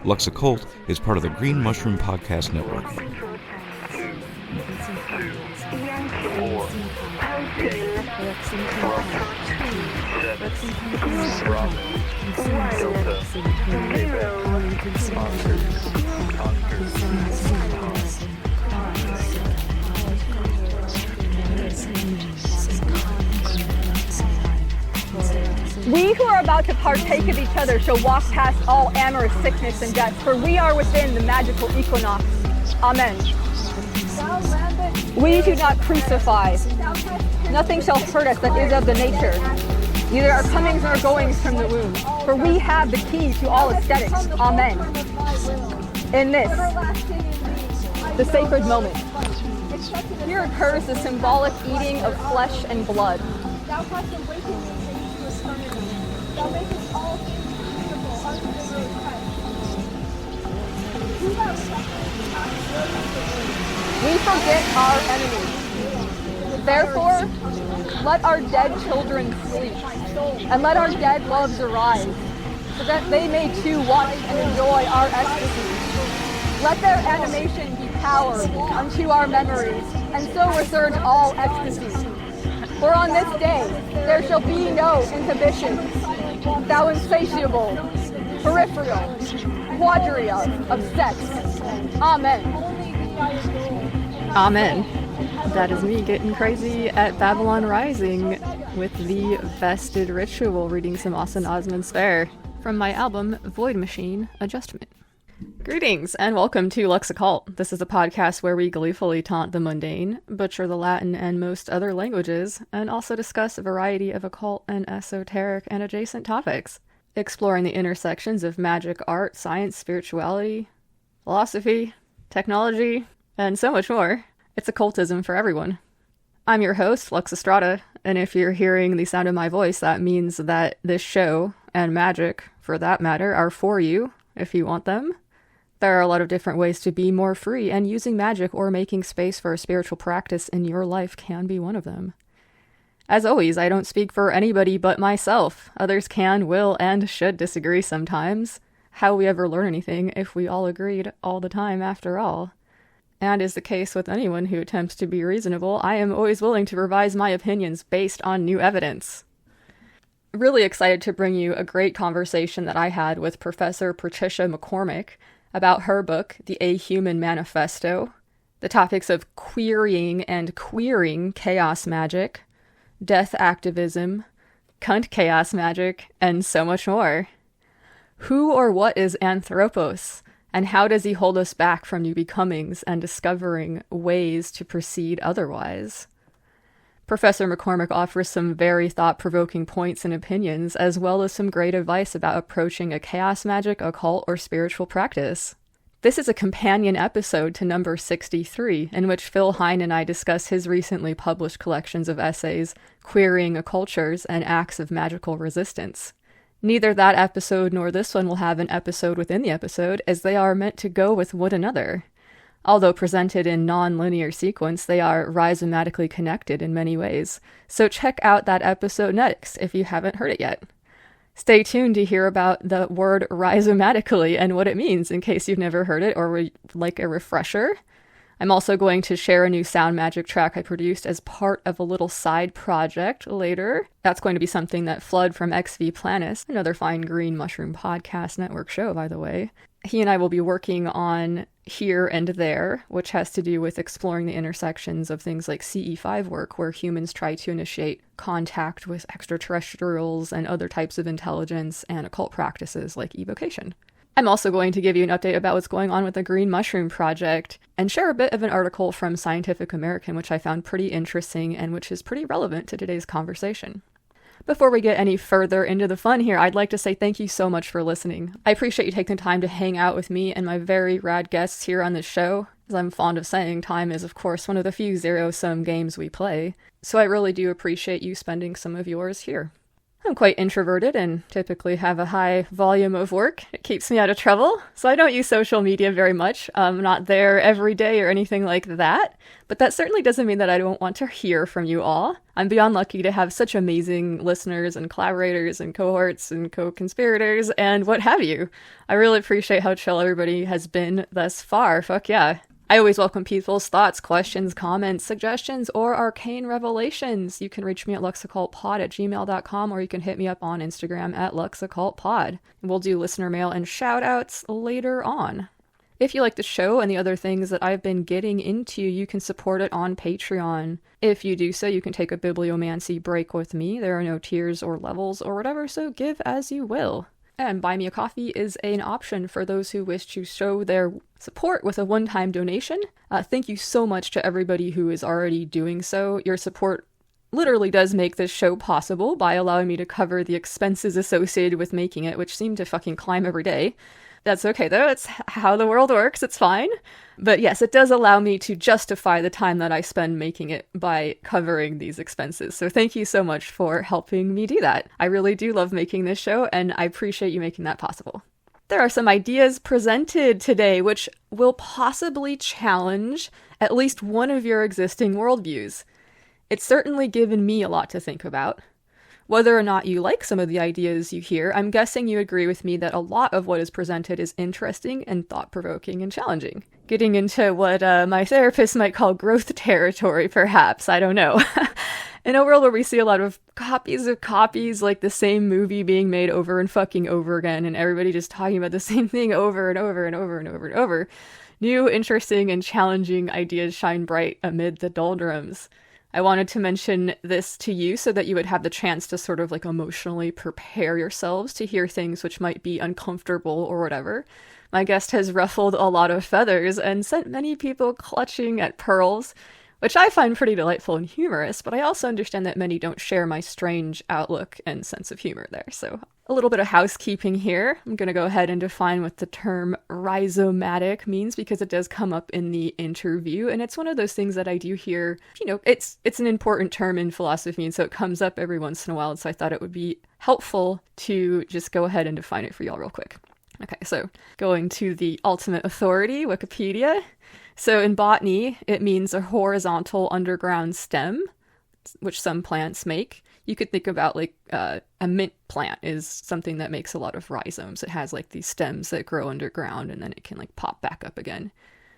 Lux Occult is part of the Green Mushroom Podcast Network. We who are about to partake of each other shall walk past all amorous sickness and death, for we are within the magical equinox. Amen. We do not crucify. Nothing shall hurt us that is of the nature, neither our comings nor goings from the womb, for we have the key to all aesthetics. Amen. In this, the sacred moment, here occurs the symbolic eating of flesh and blood. Thou hast awakened me into a firmament. Thou makest all things beautiful unto the great Christ. Who thou sufferest hath we forget our enemies. Therefore, let our dead children sleep, and let our dead loves arise, so that they may too watch and enjoy our ecstasy. Let their animation be power unto our memories, and so resurge all ecstasy. For on this day there shall be no inhibition, thou insatiable, peripheral, quadria of sex. Amen. Amen. That is me getting crazy at Babylon Rising with the Vested Ritual, reading some Austin Osman Spare from my album Void Machine Adjustment. Greetings and welcome to Lux Occult. This is a podcast where we gleefully taunt the mundane, butcher the Latin and most other languages, and also discuss a variety of occult and esoteric and adjacent topics, exploring the intersections of magic, art, science, spirituality, philosophy, technology, and so much more. It's occultism for everyone. I'm your host, Lux Estrada, and if you're hearing the sound of my voice, that means that this show, and magic, for that matter, are for you, if you want them. There are a lot of different ways to be more free, and using magic or making space for a spiritual practice in your life can be one of them. As always, I don't speak for anybody but myself. Others can, will, and should disagree sometimes. How we ever learn anything if we all agreed all the time after all? And is the case with anyone who attempts to be reasonable, I am always willing to revise my opinions based on new evidence. Really excited to bring you a great conversation that I had with Professor Patricia MacCormack about her book, The Ahuman Manifesto, the topics of querying and queering chaos magic, death activism, cunt chaos magic, and so much more. Who or what is anthropos? And how does he hold us back from new becomings and discovering ways to proceed otherwise? Professor MacCormack offers some very thought-provoking points and opinions, as well as some great advice about approaching a chaos magic, occult, or spiritual practice. This is a companion episode to number 63, in which Phil Hine and I discuss his recently published collections of essays, Querying Occultures and Acts of Magical Resistance. Neither that episode nor this one will have an episode within the episode, as they are meant to go with one another. Although presented in non-linear sequence, they are rhizomatically connected in many ways, so check out that episode next if you haven't heard it yet. Stay tuned to hear about the word rhizomatically and what it means in case you've never heard it or would like a refresher. I'm also going to share a new sound magic track I produced as part of a little side project later. That's going to be something that Flood from XV Planis, another fine Green Mushroom Podcast Network show, by the way, he and I will be working on here and there, which has to do with exploring the intersections of things like CE5 work, where humans try to initiate contact with extraterrestrials and other types of intelligence, and occult practices like evocation. I'm also going to give you an update about what's going on with the Green Mushroom Project, and share a bit of an article from Scientific American, which I found pretty interesting and which is pretty relevant to today's conversation. Before we get any further into the fun here, I'd like to say thank you so much for listening. I appreciate you taking the time to hang out with me and my very rad guests here on this show. As I'm fond of saying, time is of course one of the few zero-sum games we play, so I really do appreciate you spending some of yours here. I'm quite introverted and typically have a high volume of work. It keeps me out of trouble, so I don't use social media very much. I'm not there every day or anything like that, but that certainly doesn't mean that I don't want to hear from you all. I'm beyond lucky to have such amazing listeners and collaborators and cohorts and co-conspirators and what have you. I really appreciate how chill everybody has been thus far. Fuck yeah. I always welcome people's thoughts, questions, comments, suggestions, or arcane revelations. You can reach me at luxoccultpod@gmail.com, or you can hit me up on Instagram at luxoccultpod. We'll do listener mail and shout-outs later on. If you like the show and the other things that I've been getting into, you can support it on Patreon. If you do so, you can take a bibliomancy break with me. There are no tiers or levels or whatever, so give as you will. And Buy Me a Coffee is an option for those who wish to show their support with a one-time donation. Thank you so much to everybody who is already doing so. Your support literally does make this show possible by allowing me to cover the expenses associated with making it, which seem to fucking climb every day. That's okay though, it's how the world works, it's fine. But yes, it does allow me to justify the time that I spend making it by covering these expenses. So thank you so much for helping me do that. I really do love making this show, and I appreciate you making that possible. There are some ideas presented today which will possibly challenge at least one of your existing worldviews. It's certainly given me a lot to think about. Whether or not you like some of the ideas you hear, I'm guessing you agree with me that a lot of what is presented is interesting and thought-provoking and challenging. Getting into what my therapist might call growth territory, perhaps, I don't know. In a world where we see a lot of copies, like the same movie being made over and fucking over again, and everybody just talking about the same thing over and over and over and over and over, new, interesting, and challenging ideas shine bright amid the doldrums. I wanted to mention this to you so that you would have the chance to sort of like emotionally prepare yourselves to hear things which might be uncomfortable or whatever. My guest has ruffled a lot of feathers and sent many people clutching at pearls, which I find pretty delightful and humorous, but I also understand that many don't share my strange outlook and sense of humor there. So a little bit of housekeeping here. I'm going to go ahead and define what the term rhizomatic means because it does come up in the interview, and it's one of those things that I do hear, it's an important term in philosophy, and so it comes up every once in a while, and so I thought it would be helpful to just go ahead and define it for y'all real quick. Okay, so going to the ultimate authority, Wikipedia. So in botany, it means a horizontal underground stem, which some plants make. You could think about like a mint plant is something that makes a lot of rhizomes. It has like these stems that grow underground and then it can like pop back up again.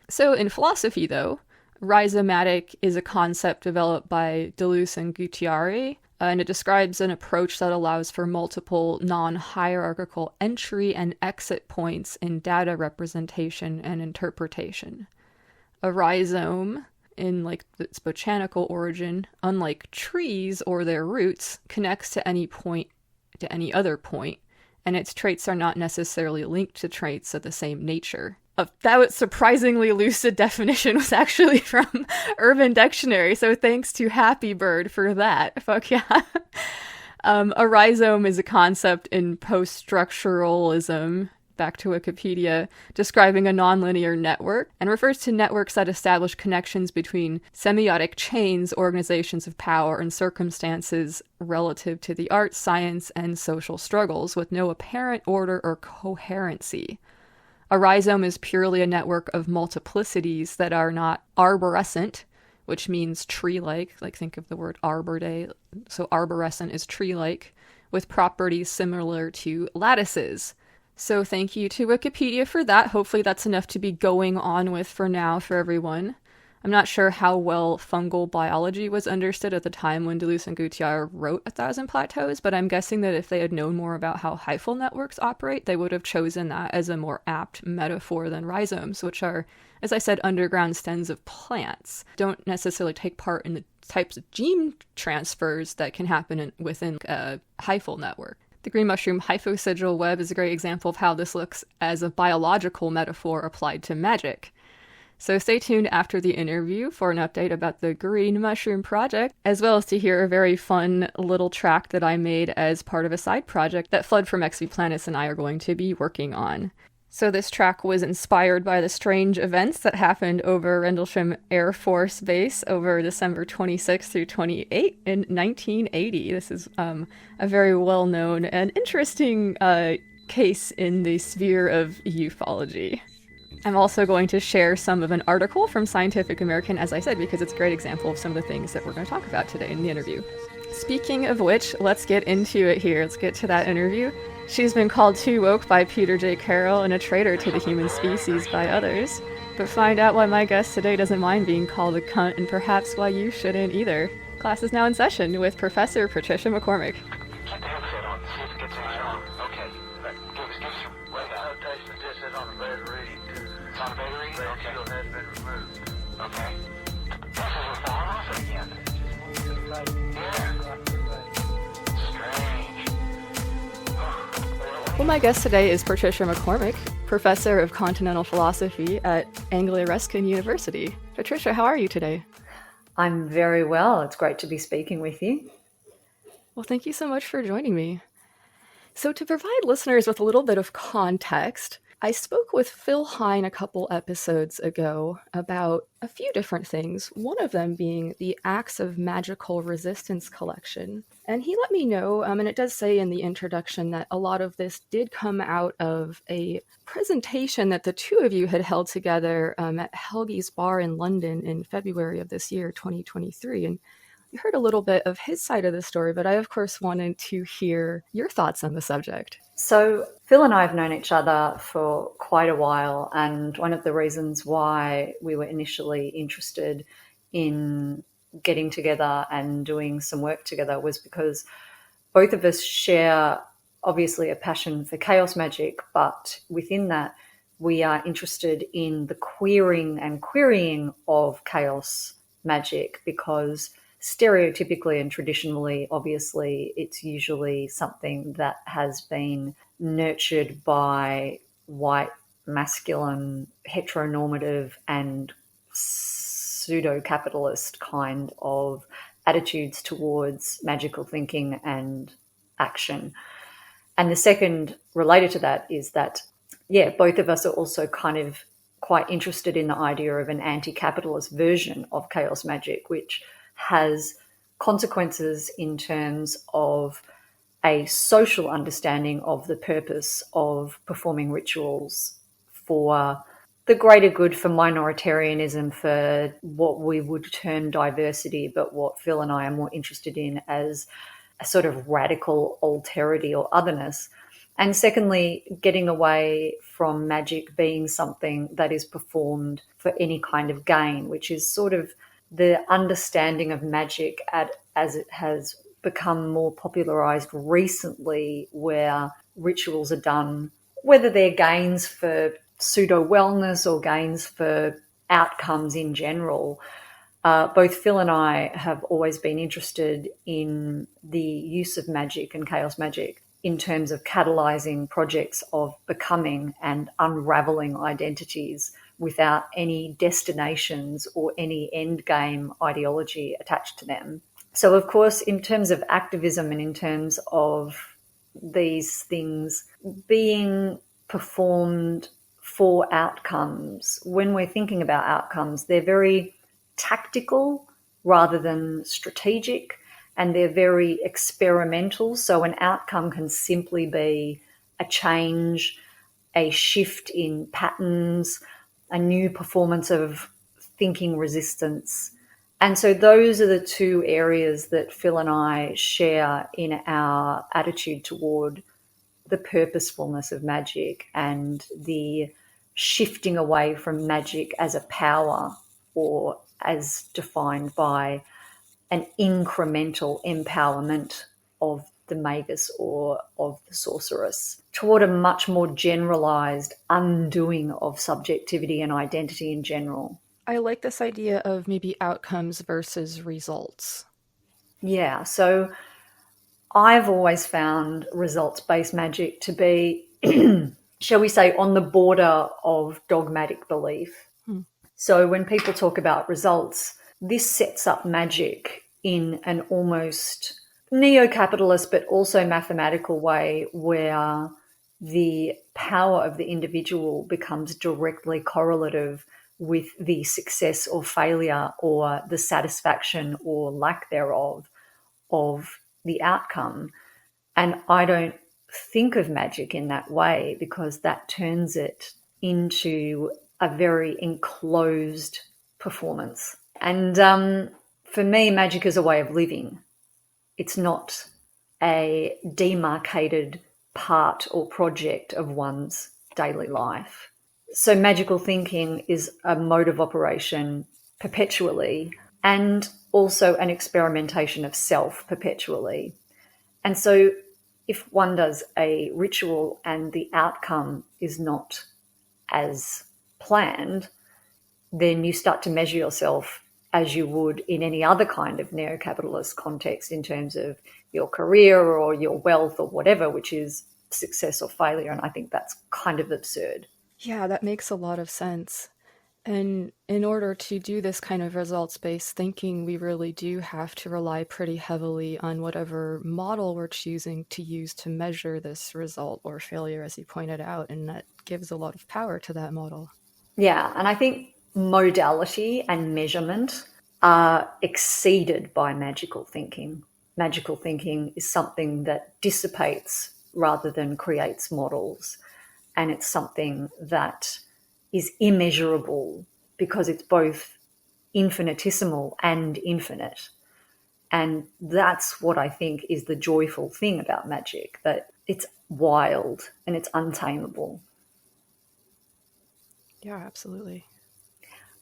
So in philosophy though, rhizomatic is a concept developed by Deleuze and Guattari, and it describes an approach that allows for multiple non-hierarchical entry and exit points in data representation and interpretation. A rhizome, in like its botanical origin, unlike trees or their roots, connects to any point to any other point, and its traits are not necessarily linked to traits of the same nature. That surprisingly lucid definition was actually from Urban Dictionary, so thanks to Happy Bird for that. Fuck yeah. A rhizome is a concept in post-structuralism, back to Wikipedia, describing a nonlinear network, and refers to networks that establish connections between semiotic chains, organizations of power, and circumstances relative to the arts, science, and social struggles, with no apparent order or coherency. A rhizome is purely a network of multiplicities that are not arborescent, which means tree-like, like think of the word Arbor Day, so arborescent is tree-like, with properties similar to lattices. So thank you to Wikipedia for that. Hopefully that's enough to be going on with for now for everyone. I'm not sure how well fungal biology was understood at the time when Deleuze and Guattari wrote 1,000 Plateaus, but I'm guessing that if they had known more about how hyphal networks operate, they would have chosen that as a more apt metaphor than rhizomes, which are, as I said, underground stems of plants. Don't necessarily take part in the types of gene transfers that can happen within a hyphal network. The green mushroom hyphosigil web is a great example of how this looks as a biological metaphor applied to magic. So stay tuned after the interview for an update about the Green Mushroom Project, as well as to hear a very fun little track that I made as part of a side project that Flood from XV Planets and I are going to be working on. So this track was inspired by the strange events that happened over Rendlesham Air Force Base over December 26 through 28 in 1980. This is a very well-known and interesting case in the sphere of ufology. I'm also going to share some of an article from Scientific American, as I said, because it's a great example of some of the things that we're going to talk about today in the interview. Speaking of which, let's get into it here. Let's get to that interview. She's been called too woke by Peter J. Carroll and a traitor to the human species by others. But find out why my guest today doesn't mind being called a cunt, and perhaps why you shouldn't either. Class is now in session with Professor Patricia MacCormack. Well, my guest today is Patricia MacCormack, Professor of Continental Philosophy at Anglia Ruskin University. Patricia, how are you today? I'm very well. It's great to be speaking with you. Well, thank you so much for joining me. So to provide listeners with a little bit of context, I spoke with Phil Hine a couple episodes ago about a few different things, one of them being the Acts of Magical Resistance collection. And he let me know, and it does say in the introduction that a lot of this did come out of a presentation that the two of you had held together at Helgi's Bar in London in February of this year, 2023. And we heard a little bit of his side of the story, but I, of course, wanted to hear your thoughts on the subject. So Phil and I have known each other for quite a while, and one of the reasons why we were initially interested in getting together and doing some work together was because both of us share obviously a passion for chaos magic, but within that we are interested in the queering and querying of chaos magic, because stereotypically and traditionally, obviously, it's usually something that has been nurtured by white, masculine, heteronormative and pseudo-capitalist kind of attitudes towards magical thinking and action. And the second related to that is that, both of us are also kind of quite interested in the idea of an anti-capitalist version of chaos magic, which has consequences in terms of a social understanding of the purpose of performing rituals for the greater good, for minoritarianism, for what we would term diversity, but what Phil and I are more interested in as a sort of radical alterity or otherness. And secondly, getting away from magic being something that is performed for any kind of gain, which is sort of the understanding of magic as it has become more popularized recently, where rituals are done, whether they're gains for pseudo-wellness or gains for outcomes in general. Both Phil and I have always been interested in the use of magic and chaos magic in terms of catalyzing projects of becoming and unraveling identities without any destinations or any end game ideology attached to them. So, of course, in terms of activism and in terms of these things being performed for outcomes, when we're thinking about outcomes, they're very tactical rather than strategic, and they're very experimental. So an outcome can simply be a change, a shift in patterns, a new performance of thinking resistance. And so those are the two areas that Phil and I share in our attitude toward the purposefulness of magic and the shifting away from magic as a power, or as defined by an incremental empowerment of the magus or of the sorceress, toward a much more generalized undoing of subjectivity and identity in general. I like this idea of maybe outcomes versus results. Yeah, so I've always found results-based magic to be, shall we say, on the border of dogmatic belief. So when people talk about results, this sets up magic in an almost neo-capitalist but also mathematical way, where the power of the individual becomes directly correlative with the success or failure or the satisfaction or lack thereof of the outcome. And I don't think of magic in that way, because that turns it into a very enclosed performance. And for me, magic is a way of living. It's not a demarcated part or project of one's daily life. So magical thinking is a mode of operation perpetually, and also an experimentation of self perpetually. And so if one does a ritual and the outcome is not as planned, then you start to measure yourself as you would in any other kind of neo-capitalist context in terms of your career or your wealth or whatever, which is success or failure. And I think that's kind of absurd. Yeah, that makes a lot of sense. And in order to do this kind of results-based thinking, we really do have to rely pretty heavily on whatever model we're choosing to use to measure this result or failure, as you pointed out, and that gives a lot of power to that model. Yeah, and I think modality and measurement are exceeded by magical thinking. Magical thinking is something that dissipates rather than creates models, and it's something that is immeasurable because it's both infinitesimal and infinite. And that's what I think is the joyful thing about magic, that it's wild and it's untamable. Yeah, absolutely.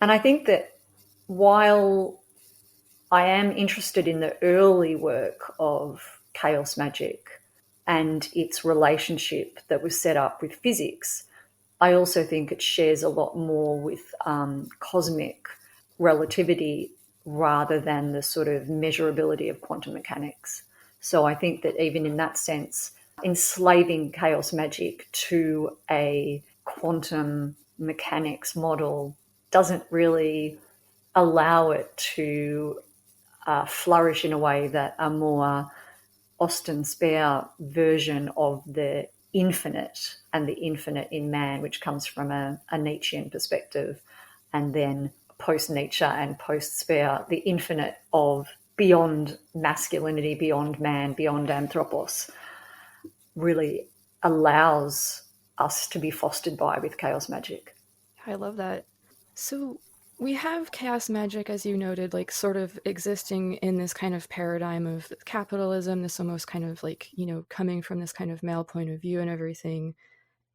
And I think that while I am interested in the early work of chaos magic and its relationship that was set up with physics, I also think it shares a lot more with cosmic relativity rather than the sort of measurability of quantum mechanics. So I think that even in that sense, enslaving chaos magic to a quantum mechanics model doesn't really allow it to flourish in a way that a more Austin Spare version of the infinite and the infinite in man, which comes from a Nietzschean perspective, and then post-Nietzsche and post-Spare, the infinite of beyond masculinity, beyond man, beyond anthropos, really allows us to be fostered by with chaos magic. I love that. So we have chaos magic, as you noted, like sort of existing in this kind of paradigm of capitalism, this almost kind of like, you know, coming from this kind of male point of view and everything.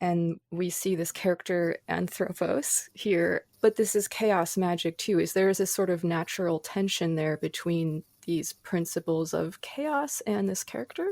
And we see this character anthropos here, but this is chaos magic too. Is there this sort of natural tension there between these principles of chaos and this character?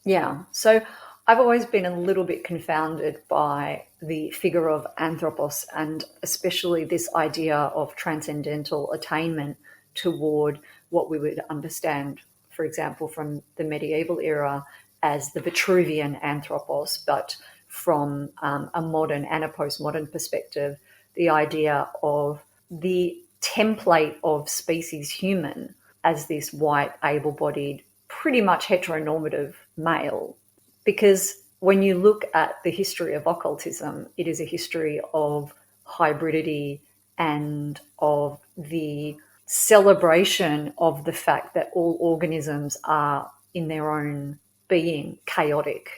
Yeah. So I've always been a little bit confounded by the figure of anthropos, and especially this idea of transcendental attainment toward what we would understand, for example, from the medieval era as the Vitruvian anthropos, but from a modern and a postmodern perspective, the idea of the template of species human as this white, able-bodied, pretty much heteronormative male. Because when you look at the history of occultism, it is a history of hybridity and of the celebration of the fact that all organisms are in their own being chaotic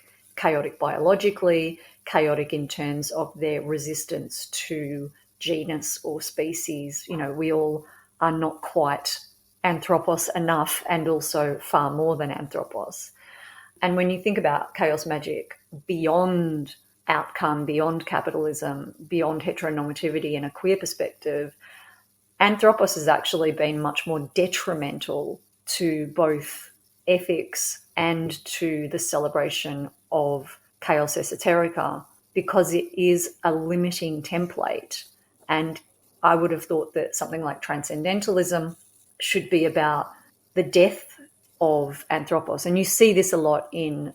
biologically, chaotic in terms of their resistance to genus or species. You know, we all are not quite anthropos enough, and also far more than anthropos. And when you think about chaos magic beyond outcome, beyond capitalism, beyond heteronormativity and a queer perspective, anthropos has actually been much more detrimental to both ethics and to the celebration of chaos esoterica, because it is a limiting template. And I would have thought that something like transcendentalism should be about the death of anthropos. And you see this a lot in,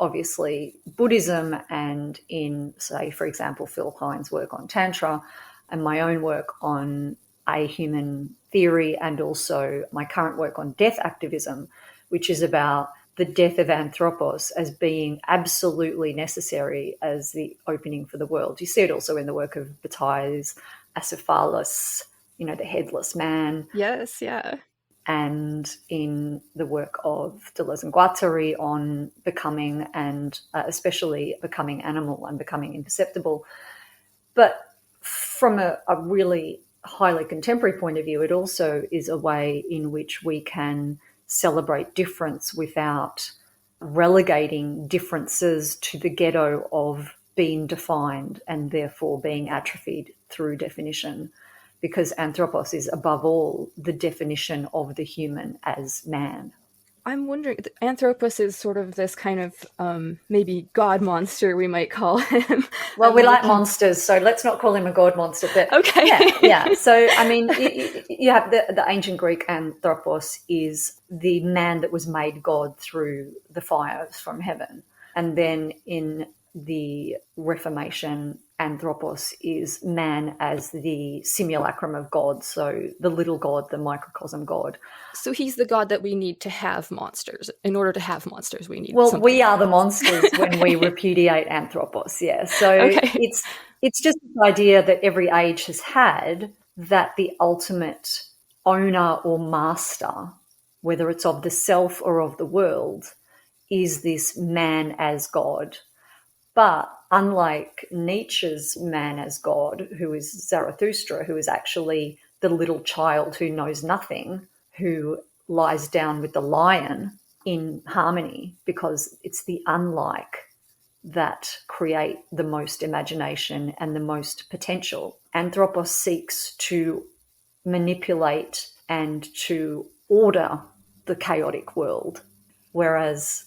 obviously, Buddhism and in, say, for example, Phil Klein's work on Tantra and my own work on Ahuman theory, and also my current work on death activism, which is about the death of anthropos as being absolutely necessary as the opening for the world. You see it also in the work of Bataille's Acephalus, the headless man. Yes, yeah. And in the work of Deleuze and Guattari on becoming, and especially becoming animal and becoming imperceptible. But from a really highly contemporary point of view, it also is a way in which we can celebrate difference without relegating differences to the ghetto of being defined and therefore being atrophied through definition, because anthropos is above all the definition of the human as man. I'm wondering, anthropos is sort of this kind of maybe god monster, we might call him. Well, we like monsters, so let's not call him a god monster. But okay. Yeah. So, I mean, you have the ancient Greek anthropos is the man that was made God through the fires from heaven. And then in the Reformation, anthropos is man as the simulacrum of God, so the little God, the microcosm God. So he's the God that we need to have monsters. In order to have monsters, we need Well, something. we are the monsters when we repudiate anthropos, yeah. So it's just the idea that every age has had, that the ultimate owner or master, whether it's of the self or of the world, is this man as God. But unlike Nietzsche's man as God, who is Zarathustra, who is actually the little child who knows nothing, who lies down with the lion in harmony, because it's the unlike that create the most imagination and the most potential. Anthropos seeks to manipulate and to order the chaotic world, whereas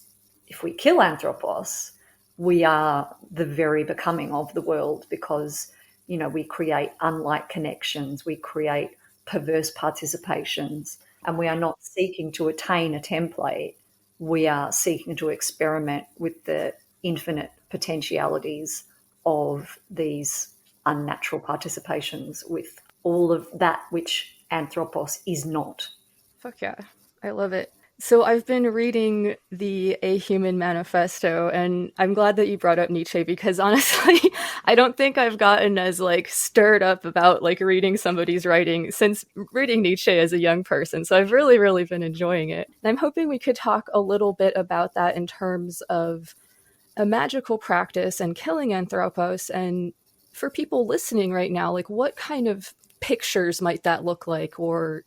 if we kill anthropos, we are the very becoming of the world, because, we create unlike connections, we create perverse participations, and we are not seeking to attain a template. We are seeking to experiment with the infinite potentialities of these unnatural participations with all of that which anthropos is not. Fuck yeah. I love it. So I've been reading the Ahuman Manifesto, and I'm glad that you brought up Nietzsche, because honestly, I don't think I've gotten as stirred up about reading somebody's writing since reading Nietzsche as a young person. So I've really, really been enjoying it. And I'm hoping we could talk a little bit about that in terms of a magical practice and killing anthropos. And for people listening right now, what kind of pictures might that look like, or,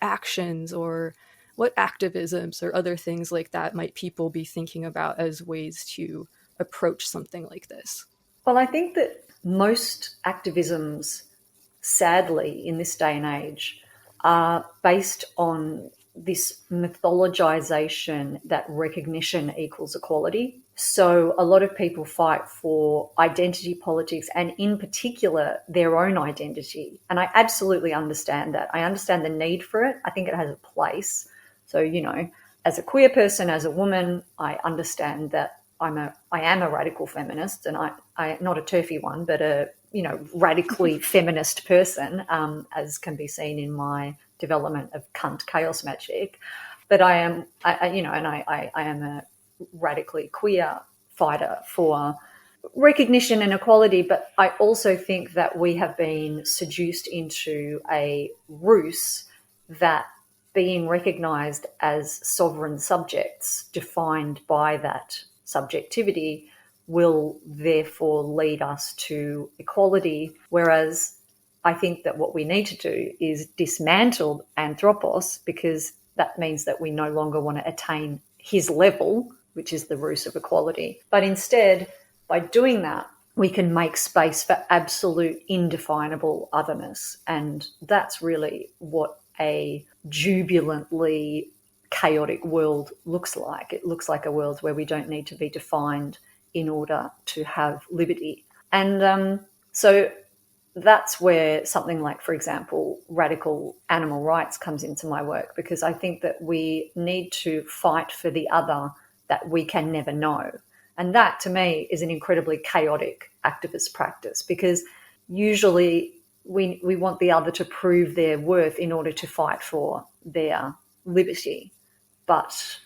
actions, or what activisms or other things like that might people be thinking about as ways to approach something like this? Well, I think that most activisms, sadly, in this day and age, are based on this mythologization that recognition equals equality. So a lot of people fight for identity politics, and in particular, their own identity. And I absolutely understand that. I understand the need for it. I think it has a place. So, as a queer person, as a woman, I understand that I am a radical feminist, and I not a turfy one, but a radically feminist person, as can be seen in my development of cunt chaos magic. But I am a radically queer fighter for recognition and equality. But I also think that we have been seduced into a ruse that being recognised as sovereign subjects defined by that subjectivity will therefore lead us to equality, whereas I think that what we need to do is dismantle anthropos, because that means that we no longer want to attain his level, which is the ruse of equality. But instead, by doing that, we can make space for absolute indefinable otherness. And that's really what a jubilantly chaotic world looks like. It looks like a world where we don't need to be defined in order to have liberty. And so that's where something like, for example, radical animal rights comes into my work, because I think that we need to fight for the other that we can never know. And that, to me, is an incredibly chaotic activist practice, because usually we want the other to prove their worth in order to fight for their liberty. But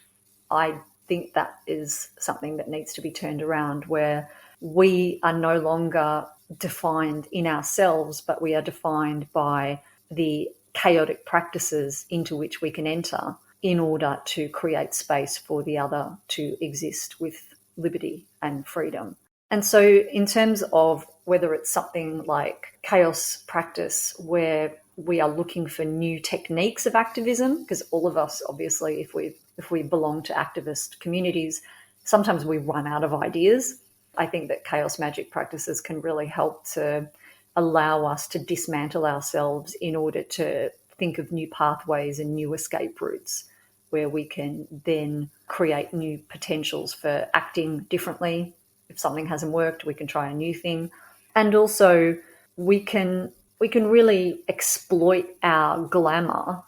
I think that is something that needs to be turned around, where we are no longer defined in ourselves, but we are defined by the chaotic practices into which we can enter in order to create space for the other to exist with liberty and freedom. And so in terms of whether it's something like chaos practice where we are looking for new techniques of activism, because all of us, obviously, if we belong to activist communities, sometimes we run out of ideas. I think that chaos magic practices can really help to allow us to dismantle ourselves in order to think of new pathways and new escape routes where we can then create new potentials for acting differently. If something hasn't worked, we can try a new thing. And also we can really exploit our glamour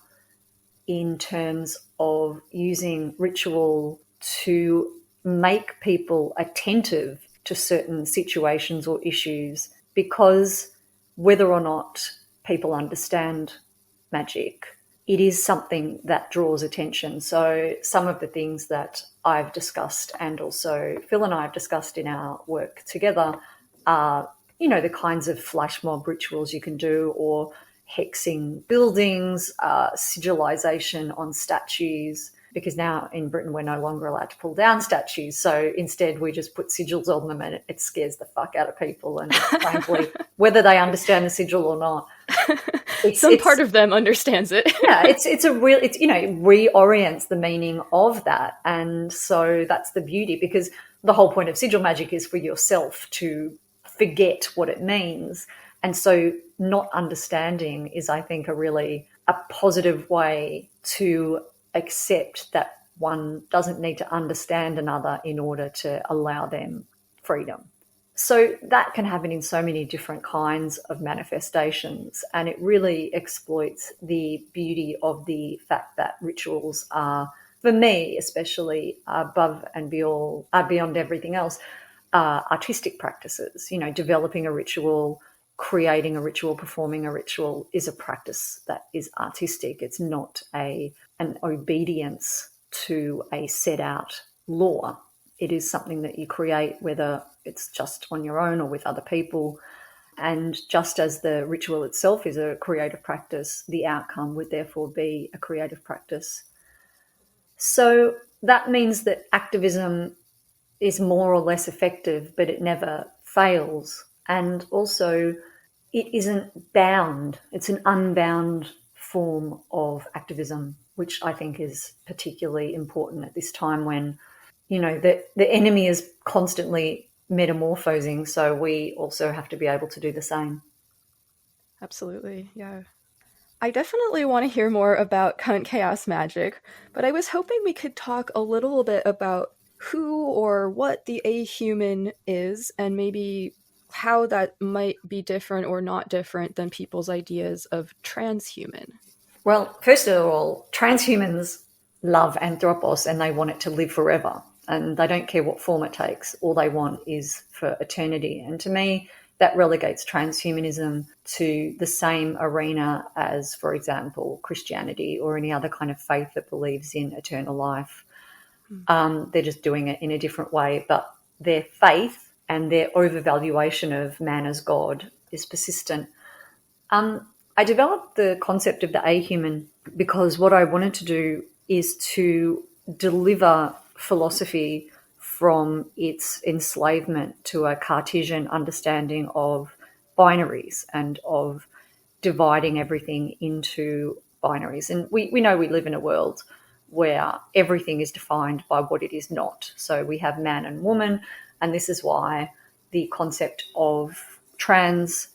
in terms of using ritual to make people attentive to certain situations or issues, because whether or not people understand magic, it is something that draws attention. So some of the things that I've discussed and also Phil and I have discussed in our work together are, the kinds of flash mob rituals you can do, or hexing buildings, sigillization on statues, because now in Britain we're no longer allowed to pull down statues. So instead we just put sigils on them, and it scares the fuck out of people. And frankly, whether they understand the sigil or not, Some part of them understands it. Yeah, it reorients the meaning of that. And so that's the beauty, because the whole point of sigil magic is for yourself to forget what it means. And so not understanding is, I think, a positive way to accept that one doesn't need to understand another in order to allow them freedom. So that can happen in so many different kinds of manifestations, and it really exploits the beauty of the fact that rituals are, for me especially, above and beyond everything else, artistic practices. Developing a ritual, creating a ritual, performing a ritual is a practice that is artistic. It's not an obedience to a set out law. It is something that you create, whether it's just on your own or with other people. And just as the ritual itself is a creative practice, the outcome would therefore be a creative practice. So that means that activism is more or less effective, but it never fails. And also it isn't bound. It's an unbound form of activism, which I think is particularly important at this time when the enemy is constantly metamorphosing, so we also have to be able to do the same. Absolutely, yeah. I definitely want to hear more about current chaos magic, but I was hoping we could talk a little bit about who or what the Ahuman is, and maybe how that might be different or not different than people's ideas of transhuman. Well, first of all, transhumans love anthropos and they want it to live forever. And they don't care what form it takes. All they want is for eternity. And to me, that relegates transhumanism to the same arena as, for example, Christianity or any other kind of faith that believes in eternal life. They're just doing it in a different way. But their faith and their overvaluation of man as God is persistent. I developed the concept of the Ahuman because what I wanted to do is to deliver philosophy from its enslavement to a Cartesian understanding of binaries and of dividing everything into binaries. And we know we live in a world where everything is defined by what it is not. So we have man and woman, and this is why the concept of trans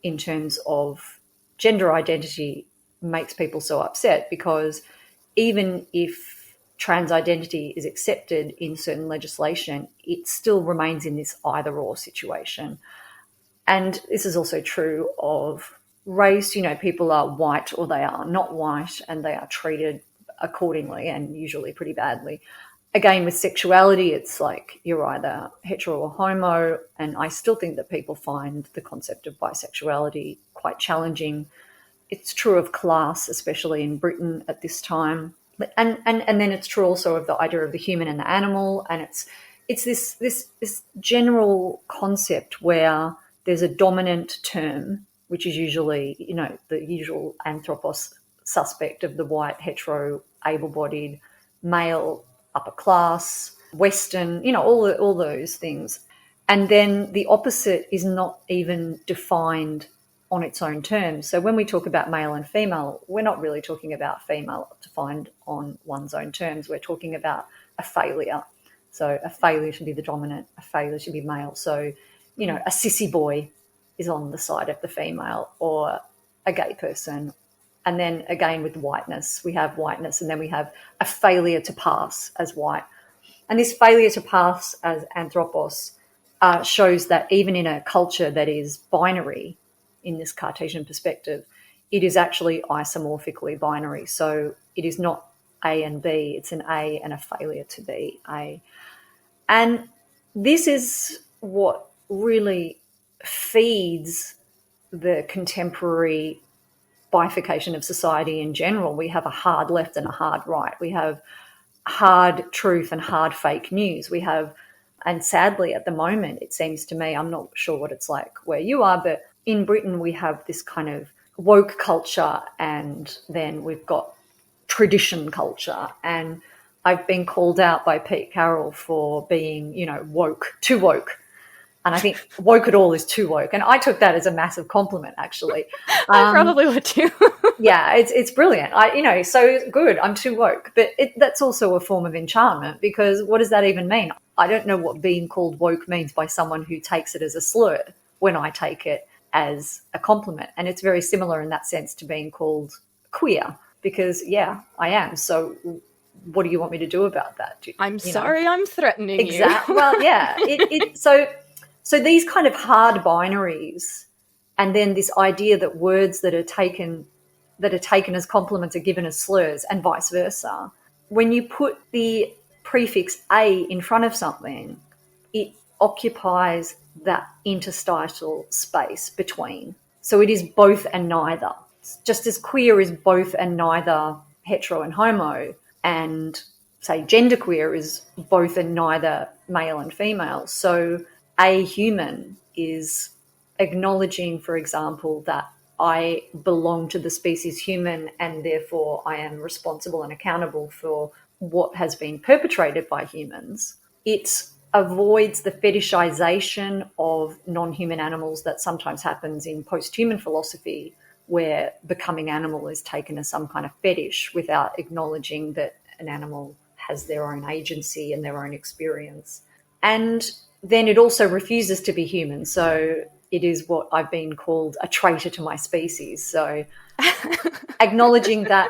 in terms of gender identity makes people so upset, because even if trans identity is accepted in certain legislation, it still remains in this either-or situation. And this is also true of race. People are white or they are not white, and they are treated accordingly and usually pretty badly. Again, with sexuality, it's like you're either hetero or homo, and I still think that people find the concept of bisexuality quite challenging. It's true of class, especially in Britain at this time. And then it's true also of the idea of the human and the animal, and it's this general concept where there's a dominant term, which is usually, the usual anthropos suspect of the white, hetero, able-bodied, male, upper class, Western, all those things. And then the opposite is not even defined on its own terms. So when we talk about male and female, we're not really talking about female defined on one's own terms. We're talking about a failure. So a failure should be the dominant, a failure should be male. So, a sissy boy is on the side of the female, or a gay person. And then again with whiteness, we have whiteness, and then we have a failure to pass as white. And this failure to pass as anthropos shows that even in a culture that is binary, in this Cartesian perspective, it is actually isomorphically binary. So it is not A and B, it's an A and a failure to be A. And this is what really feeds the contemporary bifurcation of society in general. We have a hard left and a hard right. We have hard truth and hard fake news. We have, and sadly at the moment, it seems to me, I'm not sure what it's like where you are, but in Britain we have this kind of woke culture, and then we've got tradition culture. And I've been called out by Pete Carroll for being, woke, too woke. And I think woke at all is too woke. And I took that as a massive compliment, actually. I probably would too. Yeah, it's brilliant. So good, I'm too woke. But that's also a form of enchantment, because what does that even mean? I don't know what being called woke means by someone who takes it as a slur when I take it as a compliment. And it's very similar in that sense to being called queer, because, yeah, I am. So what do you want me to do about that? I'm sorry I'm threatening you. Exactly. Well, yeah. So these kind of hard binaries, and then this idea that words that are taken as compliments are given as slurs, and vice versa. When you put the prefix A in front of something, it occupies that interstitial space between. So it is both and neither. Just as queer is both and neither hetero and homo, and say genderqueer is both and neither male and female. So a human is acknowledging, for example, that I belong to the species human, and therefore I am responsible and accountable for what has been perpetrated by humans. It avoids the fetishization of non-human animals that sometimes happens in post-human philosophy, where becoming animal is taken as some kind of fetish without acknowledging that an animal has their own agency and their own experience. And then it also refuses to be human. So it is what I've been called a traitor to my species. So acknowledging that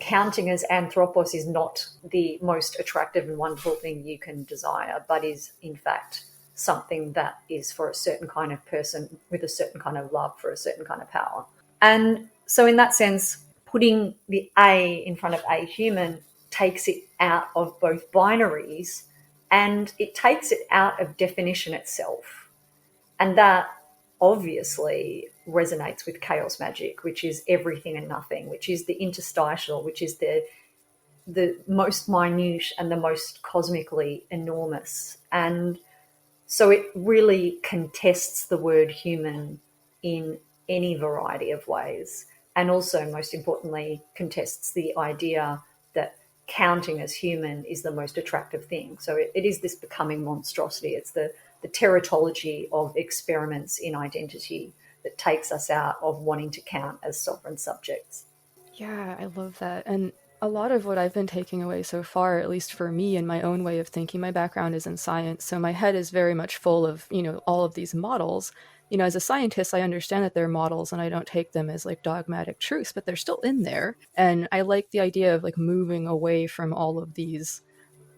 counting as anthropos is not the most attractive and wonderful thing you can desire, but is in fact something that is for a certain kind of person with a certain kind of love for a certain kind of power. And so in that sense, putting the A in front of a human takes it out of both binaries, and it takes it out of definition itself. And that obviously resonates with chaos magic, which is everything and nothing, which is the interstitial, which is the most minute and the most cosmically enormous. And so it really contests the word human in any variety of ways, and also, most importantly, contests the idea that counting as human is the most attractive thing. So it is this becoming monstrosity. It's the teratology of experiments in identity that takes us out of wanting to count as sovereign subjects. Yeah, I love that. And a lot of what I've been taking away so far, at least for me and my own way of thinking, my background is in science, so my head is very much full of, all of these models. As a scientist, I understand that they're models and I don't take them as like dogmatic truths, but they're still in there. And I like the idea of like moving away from all of these,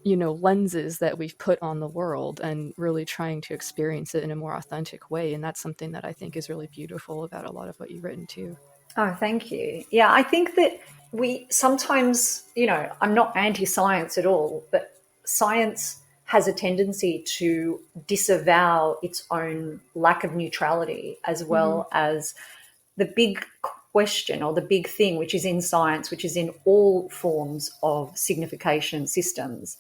lenses that we've put on the world and really trying to experience it in a more authentic way. And that's something that I think is really beautiful about a lot of what you've written too. Oh, thank you. Yeah, I think that we sometimes, I'm not anti-science at all, but science has a tendency to disavow its own lack of neutrality, as well as the big question, or the big thing, which is in science, which is in all forms of signification systems,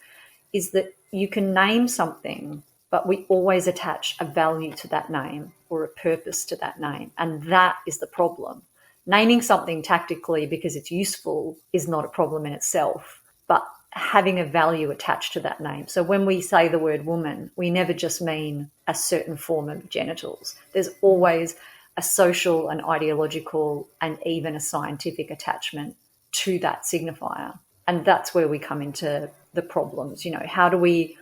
is that you can name something, but we always attach a value to that name or a purpose to that name. And that is the problem. Naming something tactically because it's useful is not a problem in itself, but having a value attached to that name. So when we say the word woman, we never just mean a certain form of genitals. There's always a social and ideological and even a scientific attachment to that signifier. And that's where we come into the problems. You know, how do we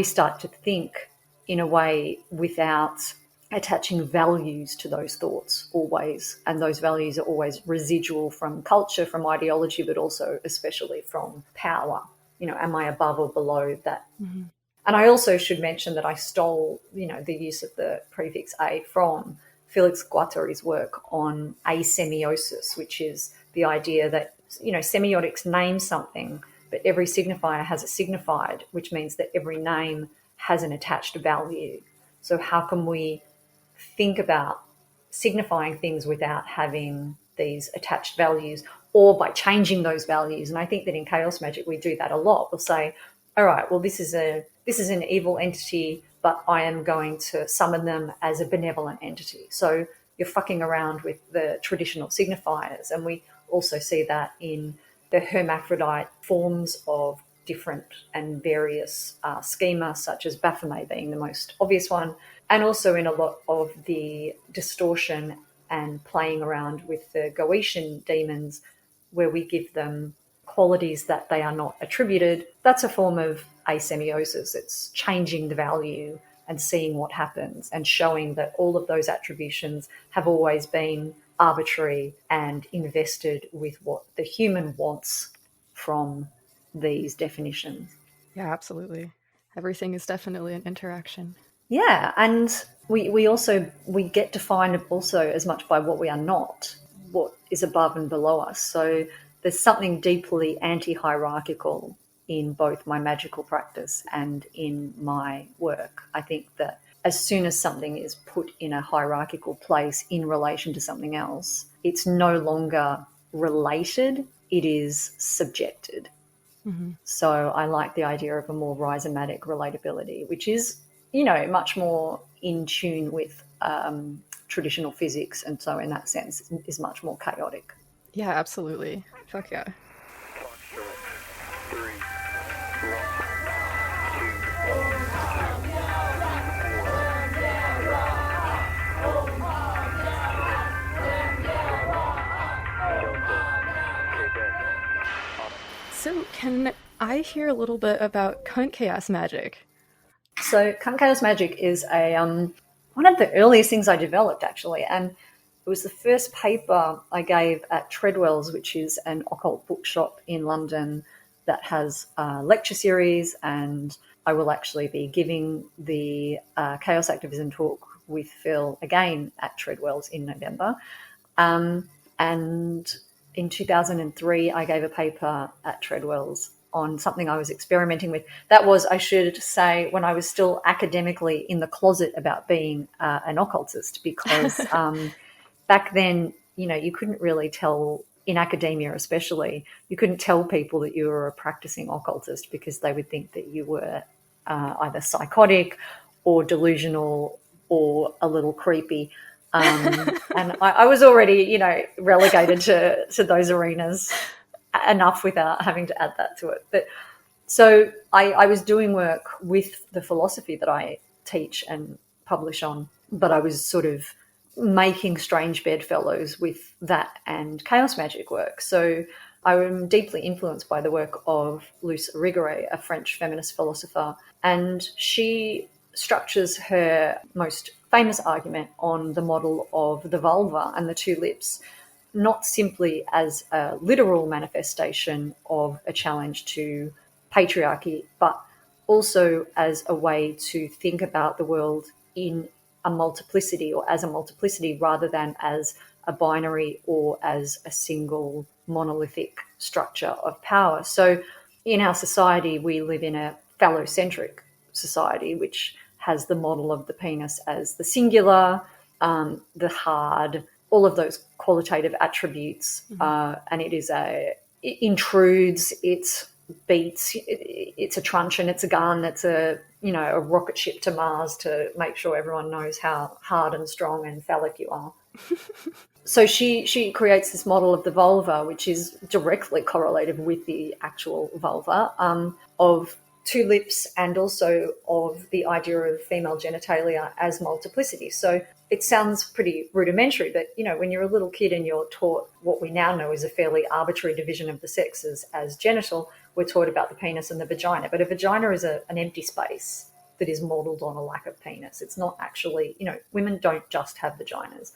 start to think in a way without attaching values to those thoughts always? And those values are always residual from culture, from ideology, but also especially from power. You know, am I above or below that? Mm-hmm. And I also should mention that I stole, you know, the use of the prefix a from Felix Guattari's work on asemiosis, which is the idea that, you know, semiotics names something, but every signifier has a signified, which means that every name has an attached value. So how can we think about signifying things without having these attached values, or by changing those values? And I think that in chaos magic we do that a lot. We'll say, all right, well, this is an evil entity, but I am going to summon them as a benevolent entity. So you're fucking around with the traditional signifiers. And we also see that in the hermaphrodite forms of different and various schema, such as Baphomet being the most obvious one, and also in a lot of the distortion and playing around with the Goetian demons, where we give them qualities that they are not attributed. That's a form of asemiosis. It's changing the value and seeing what happens and showing that all of those attributions have always been arbitrary and invested with what the human wants from these definitions. Yeah, absolutely. Everything is definitely an interaction. Yeah, and we get defined also as much by what we are not, what is above and below us. So there's something deeply anti-hierarchical in both my magical practice and in my work. I think that as soon as something is put in a hierarchical place in relation to something else, it's no longer related, it is subjected. Mm-hmm. So I like the idea of a more rhizomatic relatability, which is, you know, much more in tune with traditional physics, and so in that sense is much more chaotic. Yeah, absolutely. Fuck yeah. So can I hear a little bit about cunt chaos magic? So cunt chaos magic is one of the earliest things I developed, actually, and it was the first paper I gave at Treadwell's, which is an occult bookshop in London that has a lecture series, and I will actually be giving the chaos activism talk with Phil again at Treadwell's in November. And in 2003, I gave a paper at Treadwell's on something I was experimenting with. That was, I should say, when I was still academically in the closet about being an occultist, because back then, you know, you couldn't really tell, in academia especially, you couldn't tell people that you were a practicing occultist because they would think that you were either psychotic or delusional or a little creepy. And I was already, you know, relegated to those arenas enough without having to add that to it. But so I was doing work with the philosophy that I teach and publish on, but I was sort of making strange bedfellows with that and chaos magic work. So I am deeply influenced by the work of Luxa Occult, a French feminist philosopher, and she structures her most famous argument on the model of the vulva and the two lips, not simply as a literal manifestation of a challenge to patriarchy, but also as a way to think about the world in a multiplicity, or as a multiplicity rather than as a binary or as a single monolithic structure of power. So in our society, we live in a phallocentric society, which has the model of the penis as the singular, the hard, all of those qualitative attributes, and it intrudes, it beats, it's a truncheon, it's a gun, it's a rocket ship to Mars to make sure everyone knows how hard and strong and phallic you are. So she creates this model of the vulva, which is directly correlated with the actual vulva, of two lips, and also of the idea of female genitalia as multiplicity. So it sounds pretty rudimentary, but, when you're a little kid and you're taught what we now know is a fairly arbitrary division of the sexes as genital, we're taught about the penis and the vagina. But a vagina is an empty space that is modelled on a lack of penis. It's not actually, women don't just have vaginas,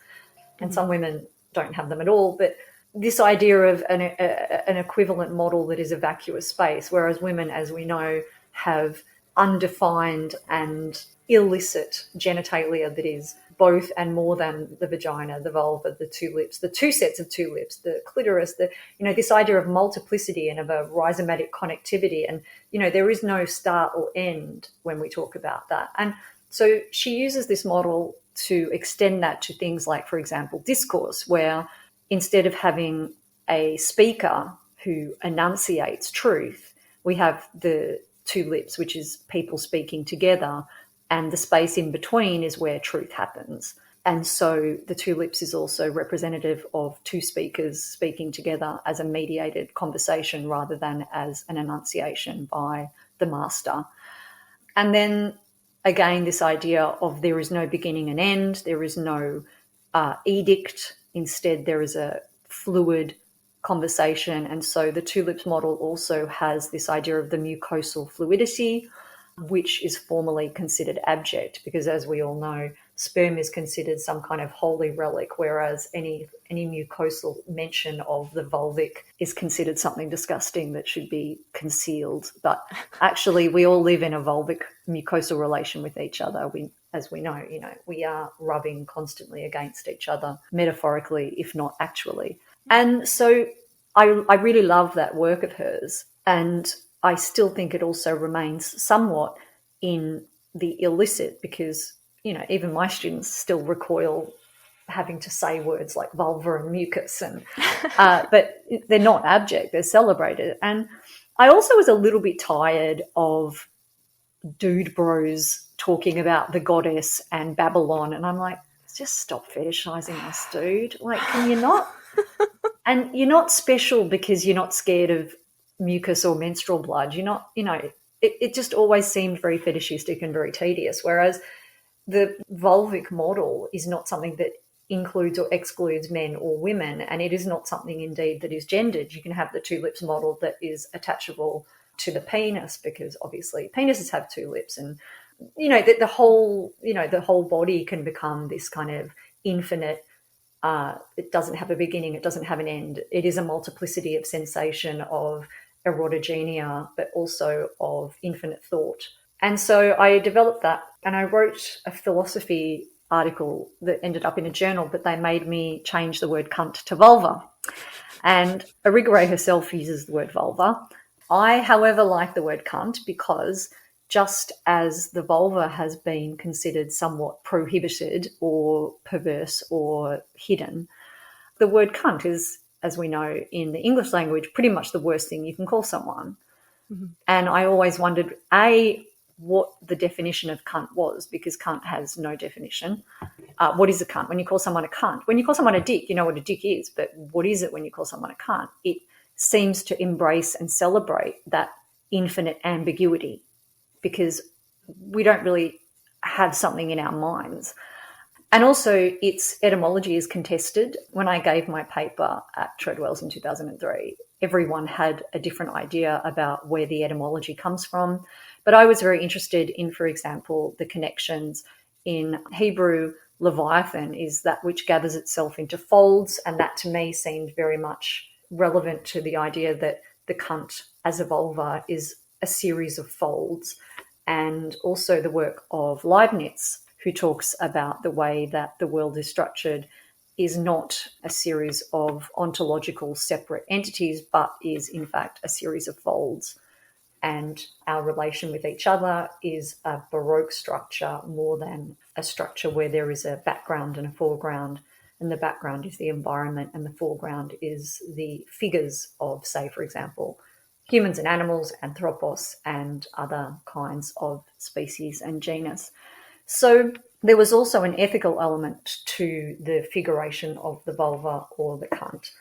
and some women don't have them at all. But this idea of an equivalent model that is a vacuous space, whereas women, as we know, have undefined and illicit genitalia that is both and more than the vagina, the vulva, the two lips, the two sets of two lips, the clitoris, this idea of multiplicity and of a rhizomatic connectivity. And, there is no start or end when we talk about that. And so she uses this model to extend that to things like, for example, discourse, where instead of having a speaker who enunciates truth, we have the two lips, which is people speaking together, and the space in between is where truth happens. And so the two lips is also representative of two speakers speaking together as a mediated conversation rather than as an enunciation by the master. And then again, this idea of there is no beginning and end, there is no edict. Instead, there is a fluid conversation. And so the two lips model also has this idea of the mucosal fluidity, which is formally considered abject, because as we all know, sperm is considered some kind of holy relic, whereas any mucosal mention of the vulvic is considered something disgusting that should be concealed. But actually, we all live in a vulvic mucosal relation with each other. As we know, we are rubbing constantly against each other, metaphorically, if not actually. And so I really love that work of hers. And I still think it also remains somewhat in the illicit, because, even my students still recoil having to say words like vulva and mucus, and but they're not abject, they're celebrated. And I also was a little bit tired of dude bros talking about the goddess and Babylon, and I'm like, just stop fetishizing us, dude. Like, can you not? And you're not special because you're not scared of mucus or menstrual blood. You're not, it just always seemed very fetishistic and very tedious, whereas the vulvic model is not something that includes or excludes men or women, and it is not something indeed that is gendered. You can have the two lips model that is attachable to the penis, because obviously penises have two lips, and the whole body can become this kind of infinite. It doesn't have a beginning, it doesn't have an end. It is a multiplicity of sensation, of erotogenia, but also of infinite thought. And so I developed that, and I wrote a philosophy article that ended up in a journal, but they made me change the word cunt to vulva. And Irigare herself uses the word vulva. I, however, like the word cunt because just as the vulva has been considered somewhat prohibited or perverse or hidden, the word cunt is, as we know in the English language, pretty much the worst thing you can call someone. Mm-hmm. And I always wondered, what the definition of cunt was, because cunt has no definition. What is a cunt? When you call someone a cunt, when you call someone a dick, you know what a dick is, but what is it when you call someone a cunt? It seems to embrace and celebrate that infinite ambiguity, because we don't really have something in our minds. And also its etymology is contested. When I gave my paper at Treadwell's in 2003, everyone had a different idea about where the etymology comes from. But I was very interested in, for example, the connections in Hebrew. Leviathan is that which gathers itself into folds, and that to me seemed very much relevant to the idea that the cunt as a vulva is a series of folds. And also the work of Leibniz, who talks about the way that the world is structured is not a series of ontological separate entities, but is in fact a series of folds. And our relation with each other is a Baroque structure more than a structure where there is a background and a foreground, and the background is the environment, and the foreground is the figures of, say, for example, humans and animals, anthropos, and other kinds of species and genus. So there was also an ethical element to the figuration of the vulva or the cunt,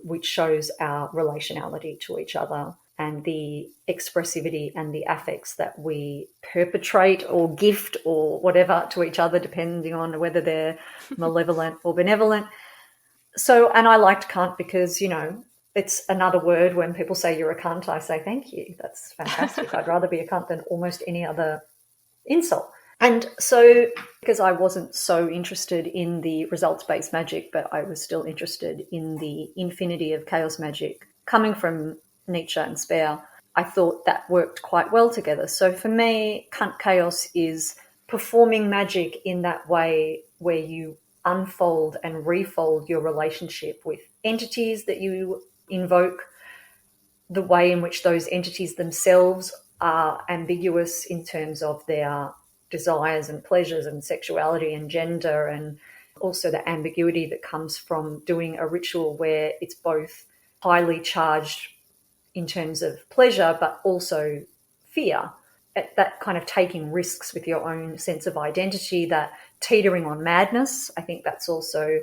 which shows our relationality to each other and the expressivity and the affects that we perpetrate or gift or whatever to each other, depending on whether they're malevolent or benevolent. So, and I liked cunt because, you know, it's another word. When people say you're a cunt, I say, thank you. That's fantastic. I'd rather be a cunt than almost any other insult. And so, because I wasn't so interested in the results-based magic, but I was still interested in the infinity of chaos magic coming from Nietzsche and Speer, I thought that worked quite well together. So for me, cunt chaos is performing magic in that way where you unfold and refold your relationship with entities that you invoke, the way in which those entities themselves are ambiguous in terms of their desires and pleasures and sexuality and gender, and also the ambiguity that comes from doing a ritual where it's both highly charged in terms of pleasure but also fear, that kind of taking risks with your own sense of identity, that teetering on madness. I think that's also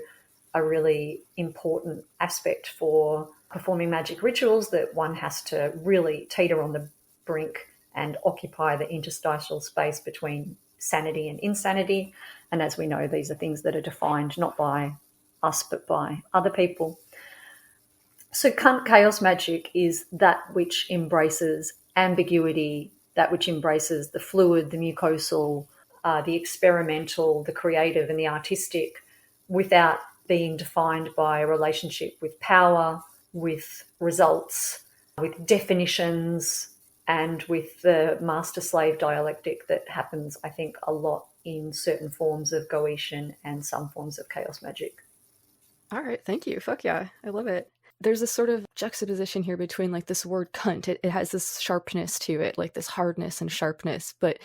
a really important aspect for performing magic rituals, that one has to really teeter on the brink and occupy the interstitial space between sanity and insanity. And as we know, these are things that are defined not by us but by other people. So cunt chaos magic is that which embraces ambiguity, that which embraces the fluid, the mucosal, the experimental, the creative and the artistic, without being defined by a relationship with power, with results, with definitions, and with the master-slave dialectic that happens, I think, a lot in certain forms of Goetian and some forms of chaos magic. All right, thank you. Fuck yeah, I love it. There's this sort of juxtaposition here between like this word cunt. It has this sharpness to it, like this hardness and sharpness. But,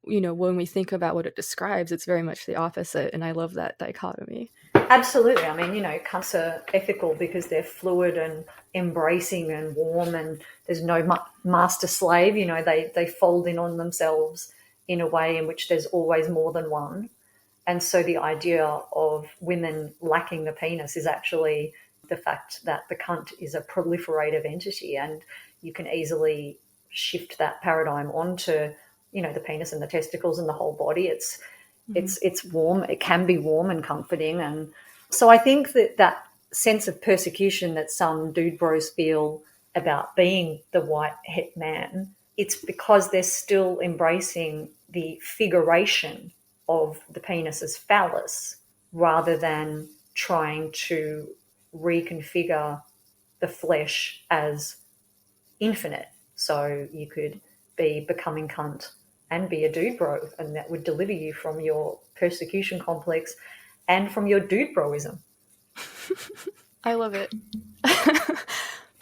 you know, when we think about what it describes, it's very much the opposite. And I love that dichotomy. Absolutely. I mean, you know, cunts are ethical because they're fluid and embracing and warm, and there's no master slave. You know, they fold in on themselves in a way in which there's always more than one. And so the idea of women lacking the penis is actually the fact that the cunt is a proliferative entity, and you can easily shift that paradigm onto, you know, the penis and the testicles and the whole body. It's warm. It can be warm and comforting. And so I think that sense of persecution that some dude bros feel about being the white het man, it's because they're still embracing the figuration of the penis as phallus rather than trying to reconfigure the flesh as infinite. So you could be becoming cunt and be a dude bro, and that would deliver you from your persecution complex and from your dude broism. I love it.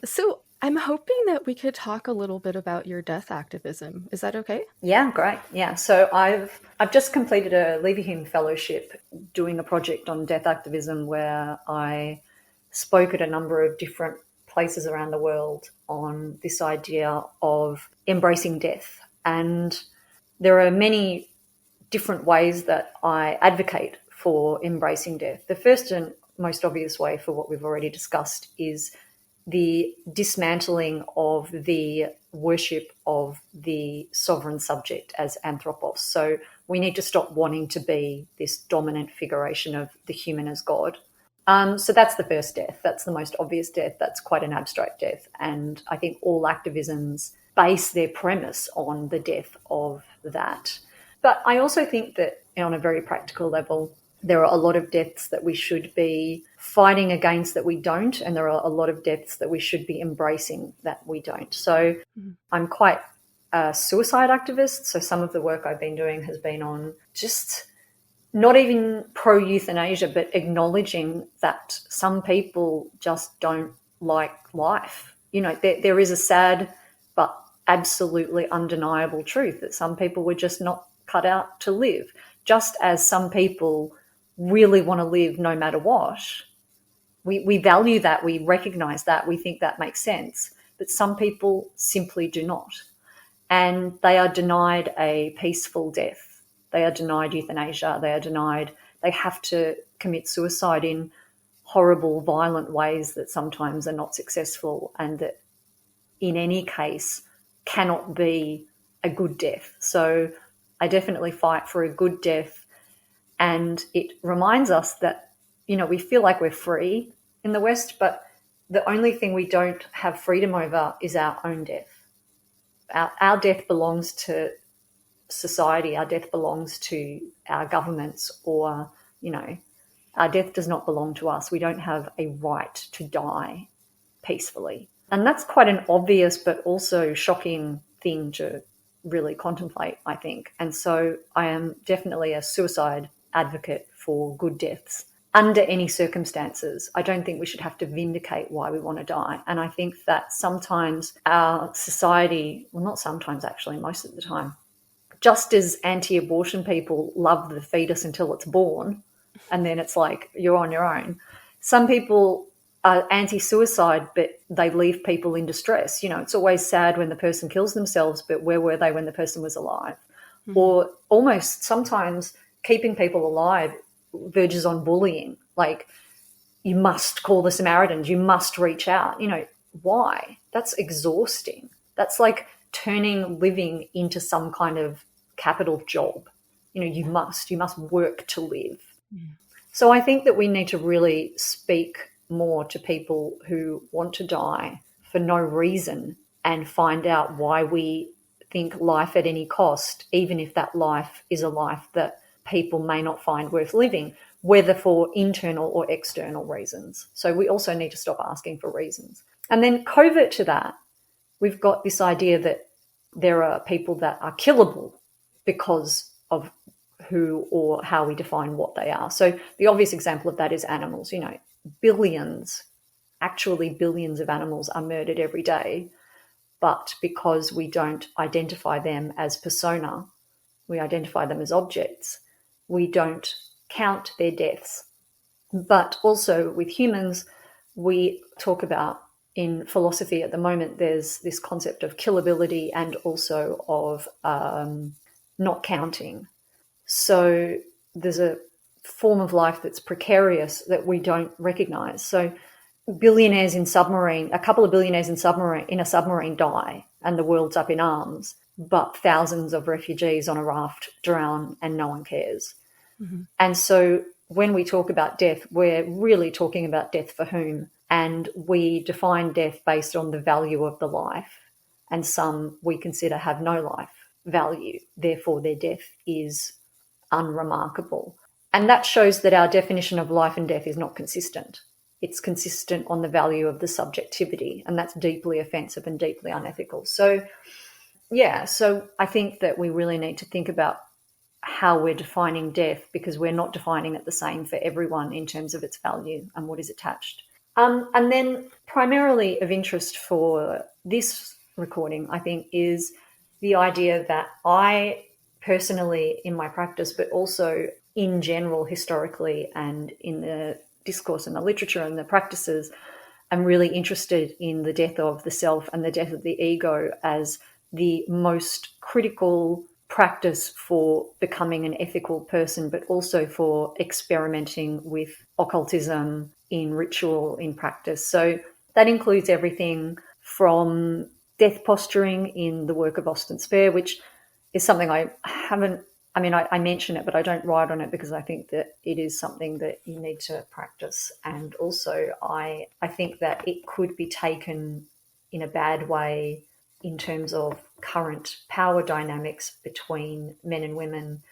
So I'm hoping that we could talk a little bit about your death activism. Is that okay? Yeah, great. Yeah. So I've just completed a Leverhulme fellowship doing a project on death activism where I spoke at a number of different places around the world on this idea of embracing death. And there are many different ways that I advocate for embracing death. The first and most obvious way, for what we've already discussed, is the dismantling of the worship of the sovereign subject as anthropos. So we need to stop wanting to be this dominant figuration of the human as God. So that's the first death. That's the most obvious death. That's quite an abstract death. And I think all activisms base their premise on the death of that. But I also think that, you know, on a very practical level, there are a lot of deaths that we should be fighting against that we don't, and there are a lot of deaths that we should be embracing that we don't. So I'm quite a suicide activist, so some of the work I've been doing has been on just not even pro-euthanasia, but acknowledging that some people just don't like life. You know, there is a sad but absolutely undeniable truth that some people were just not cut out to live, just as some people really want to live no matter what. We value that, we recognize that, we think that makes sense. But some people simply do not. And they are denied a peaceful death. They are denied euthanasia. They have to commit suicide in horrible, violent ways that sometimes are not successful and that in any case cannot be a good death. So I definitely fight for a good death. And it reminds us that, we feel like we're free in the West, but the only thing we don't have freedom over is our own death. Our death belongs to society. Our death belongs to our governments, or, our death does not belong to us. We don't have a right to die peacefully. And that's quite an obvious but also shocking thing to really contemplate, I think. And so I am definitely a suicide advocate for good deaths under any circumstances. I don't think we should have to vindicate why we want to die. And I think that sometimes our society, well, not sometimes actually, most of the time, just as anti-abortion people love the fetus until it's born, and then it's like, you're on your own. Some people are anti-suicide, but they leave people in distress. It's always sad when the person kills themselves, but where were they when the person was alive? Mm-hmm. Or almost sometimes keeping people alive verges on bullying. Like, you must call the Samaritans, you must reach out. Why? That's exhausting. That's like turning living into some kind of capital job. You must work to live. Mm. So I think that we need to really speak more to people who want to die for no reason and find out why we think life at any cost, even if that life is a life that people may not find worth living, whether for internal or external reasons. So we also need to stop asking for reasons. And then covert to that, we've got this idea that there are people that are killable because of who or how we define what they are. So the obvious example of that is animals. Billions of animals are murdered every day, but because we don't identify them as persona, we identify them as objects, we don't count their deaths. But also with humans, we talk about, in philosophy at the moment, there's this concept of killability and also of not counting. So there's a form of life that's precarious that we don't recognize. So a couple of billionaires in a submarine die and the world's up in arms, but thousands of refugees on a raft drown and no one cares. Mm-hmm. And so when we talk about death, we're really talking about death for whom? And we define death based on the value of the life, and some we consider have no life value. Therefore, their death is unremarkable. And that shows that our definition of life and death is not consistent. It's consistent on the value of the subjectivity, and that's deeply offensive and deeply unethical. So I think that we really need to think about how we're defining death, because we're not defining it the same for everyone in terms of its value and what is attached. And then primarily of interest for this recording, I think, is the idea that I personally in my practice, but also in general historically and in the discourse and the literature and the practices, I'm really interested in the death of the self and the death of the ego as the most critical practice for becoming an ethical person, but also for experimenting with occultism in ritual, in practice. So that includes everything from death posturing in the work of Austin Spare, which is something I mention it, but I don't write on it because I think that it is something that you need to practice. And also I think that it could be taken in a bad way in terms of current power dynamics between men and women,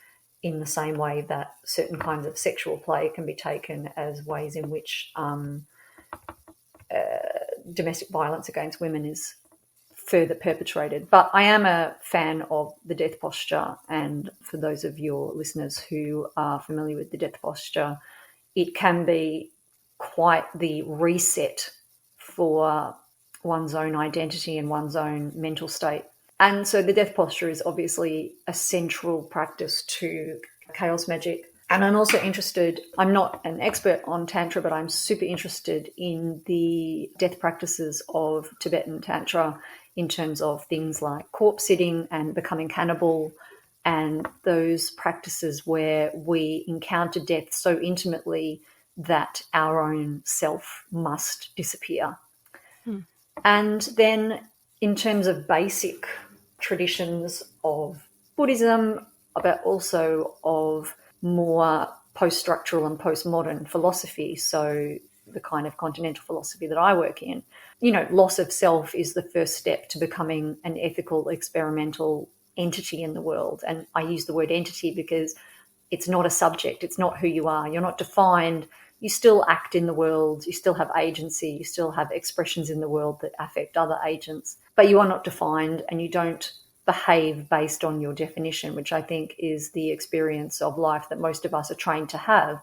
in the same way that certain kinds of sexual play can be taken as ways in which domestic violence against women is further perpetrated. But I am a fan of the death posture, and for those of your listeners who are familiar with the death posture, it can be quite the reset for one's own identity and one's own mental state. And so the death posture is obviously a central practice to chaos magic. And I'm also interested, I'm not an expert on Tantra, but I'm super interested in the death practices of Tibetan Tantra in terms of things like corpse sitting and becoming cannibal, and those practices where we encounter death so intimately that our own self must disappear. And then in terms of basic traditions of Buddhism, but also of more post-structural and postmodern philosophy, so the kind of continental philosophy that I work in, loss of self is the first step to becoming an ethical, experimental entity in the world. And I use the word entity because it's not a subject. It's not who you are. You're not defined. You still act in the world. You still have agency. You still have expressions in the world that affect other agents. But you are not defined, and you don't behave based on your definition, which I think is the experience of life that most of us are trained to have.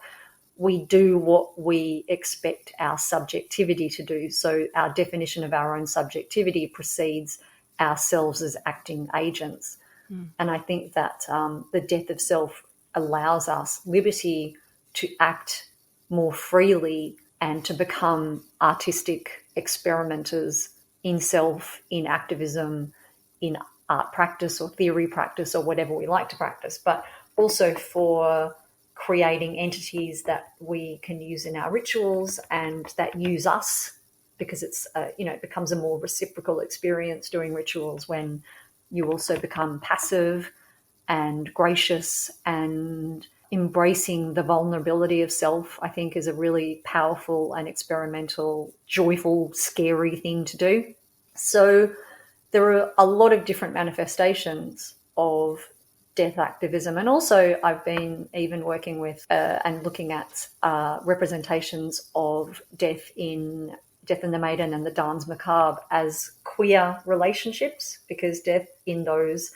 We do what we expect our subjectivity to do. So our definition of our own subjectivity precedes ourselves as acting agents. And I think that the death of self allows us liberty to act more freely and to become artistic experimenters in self, in activism, in art practice or theory practice or whatever we like to practice, but also for creating entities that we can use in our rituals and that use us, because it's it becomes a more reciprocal experience doing rituals when you also become passive and gracious, and embracing the vulnerability of self, I think, is a really powerful and experimental, joyful, scary thing to do. So there are a lot of different manifestations of death activism. And also I've been even working with and looking at representations of death in Death and the Maiden and the Danse Macabre as queer relationships, because death in those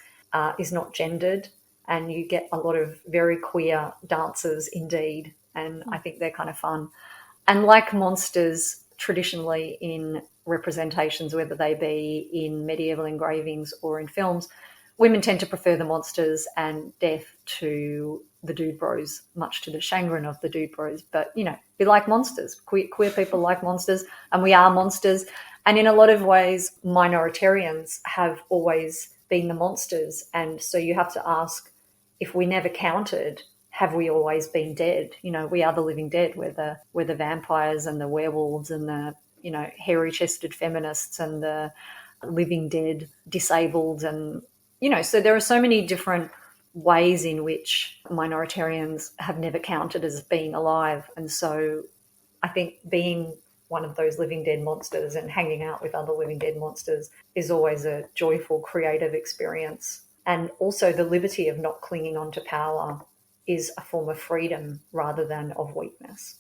is not gendered, and you get a lot of very queer dances indeed, and I think they're kind of fun. And like monsters traditionally in representations, whether they be in medieval engravings or in films, women tend to prefer the monsters and death to the dude bros, much to the chagrin of the dude bros. But, we like monsters. Queer people like monsters, and we are monsters. And in a lot of ways, minoritarians have always been the monsters. And so you have to ask, if we never counted, have we always been dead? We are the living dead. We're the vampires and the werewolves and the, hairy-chested feminists and the living dead disabled. And, so there are so many different ways in which minoritarians have never counted as being alive. And so I think being one of those living dead monsters and hanging out with other living dead monsters is always a joyful, creative experience. And also the liberty of not clinging on to power is a form of freedom rather than of weakness.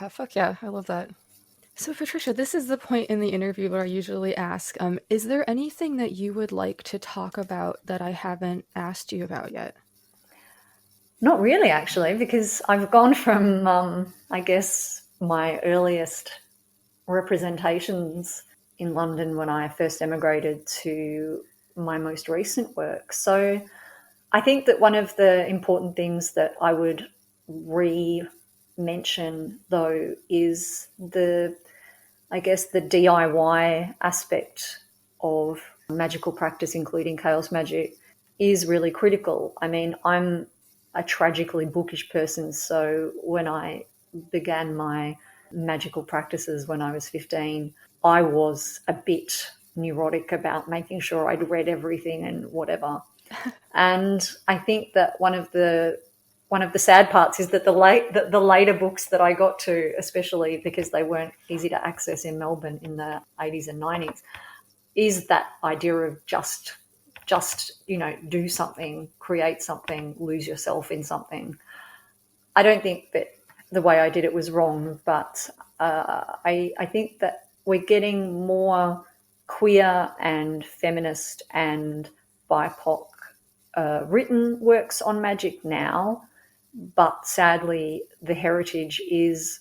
Fuck yeah, I love that. So Patricia, this is the point in the interview where I usually ask, is there anything that you would like to talk about that I haven't asked you about yet? Not really, actually, because I've gone from, I guess, my earliest representations in London when I first emigrated to my most recent work. So I think that one of the important things that I would mention, though, is the DIY aspect of magical practice, including chaos magic, is really critical. I mean, I'm a tragically bookish person, so when I began my magical practices when I was 15, I was a bit neurotic about making sure I'd read everything and whatever. And I think that one of the sad parts is that the later books that I got to, especially because they weren't easy to access in Melbourne in the 80s and 90s, is that idea of just do something, create something, lose yourself in something. I don't think that the way I did it was wrong, but I think that we're getting more queer and feminist and BIPOC written works on magic now, but sadly the heritage is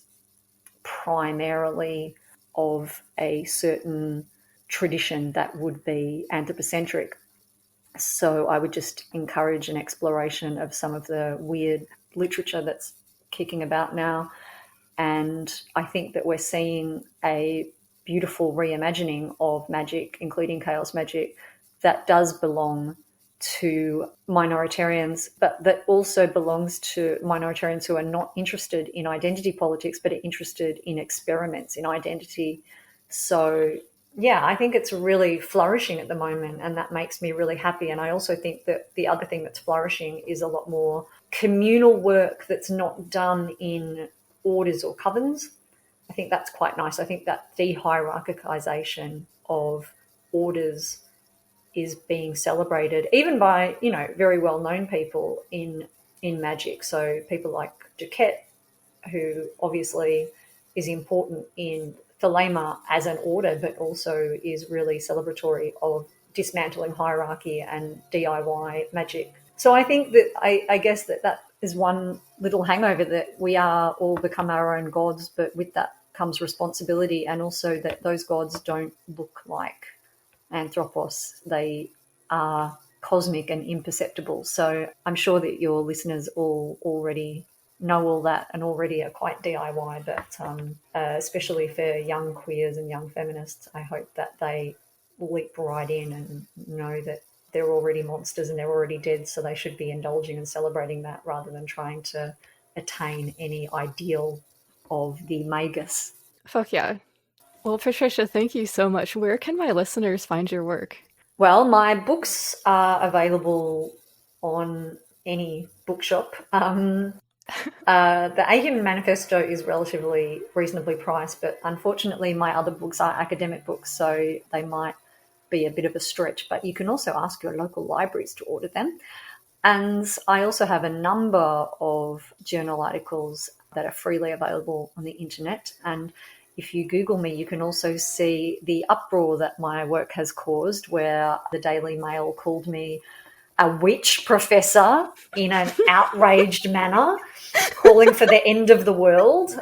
primarily of a certain tradition that would be anthropocentric. So I would just encourage an exploration of some of the weird literature that's kicking about now. And I think that we're seeing a beautiful reimagining of magic, including chaos magic, that does belong to minoritarians, but that also belongs to minoritarians who are not interested in identity politics, but are interested in experiments in identity. So, yeah, I think it's really flourishing at the moment, and that makes me really happy. And I also think that the other thing that's flourishing is a lot more communal work that's not done in orders or covens. I think that's quite nice. I think that de-hierarchization of orders is being celebrated, even by, very well-known people in magic. So people like Duquette, who obviously is important in Thelema as an order, but also is really celebratory of dismantling hierarchy and DIY magic. So I think that I guess that is one little hangover, that we are all become our own gods, but with that comes responsibility, and also that those gods don't look like anthropos. They are cosmic and imperceptible. So I'm sure that your listeners all already know all that and already are quite DIY, but especially for young queers and young feminists, I hope that they leap right in and know that they're already monsters and they're already dead, so they should be indulging and celebrating that rather than trying to attain any ideal of the magus. Fuck yeah. Well, Patricia, thank you so much. Where can my listeners find your work? Well, my books are available on any bookshop. The Ahuman Manifesto is relatively reasonably priced, but unfortunately my other books are academic books, so they might be a bit of a stretch, but you can also ask your local libraries to order them. And I also have a number of journal articles that are freely available on the internet, and if you Google me, you can also see the uproar that my work has caused, where the Daily Mail called me a witch professor in an outraged manner, calling for the end of the world.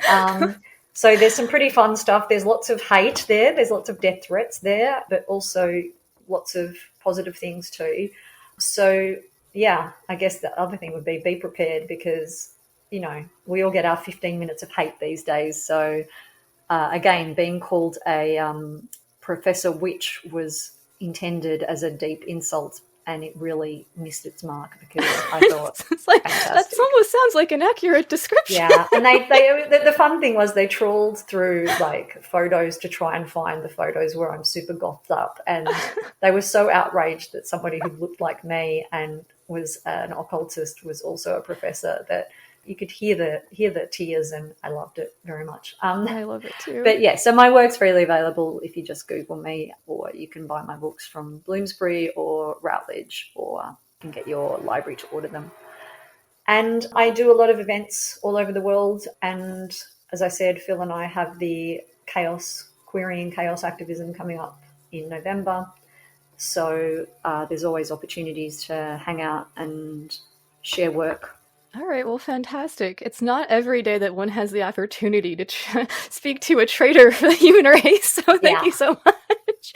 So there's some pretty fun stuff. There's lots of hate there. There's lots of death threats there, but also lots of positive things too. So, yeah, I guess the other thing would be prepared, because, we all get our 15 minutes of hate these days. So, again, being called a professor witch was intended as a deep insult, and it really missed its mark, because I thought it's like, that almost sounds like an accurate description. Yeah, and the fun thing was they trawled through like photos to try and find the photos where I'm super gothed up, and they were so outraged that somebody who looked like me and was an occultist was also a professor, that you could hear the tears, and I loved it very much. I love it too. But yeah, so my work's freely available if you just Google me, or you can buy my books from Bloomsbury or Routledge, or you can get your library to order them. And I do a lot of events all over the world. And as I said, Phil and I have the querying chaos activism coming up in November. So there's always opportunities to hang out and share work. All right, well, fantastic. It's not every day that one has the opportunity to speak to a traitor for the human race, so thank you so much.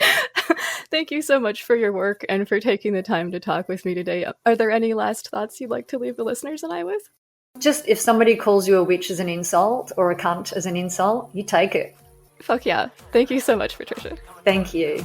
Thank you so much for your work and for taking the time to talk with me today. Are there any last thoughts you'd like to leave the listeners and I with? Just, if somebody calls you a witch as an insult, or a cunt as an insult, you take it. Fuck yeah. Thank you so much, Patricia. Thank you.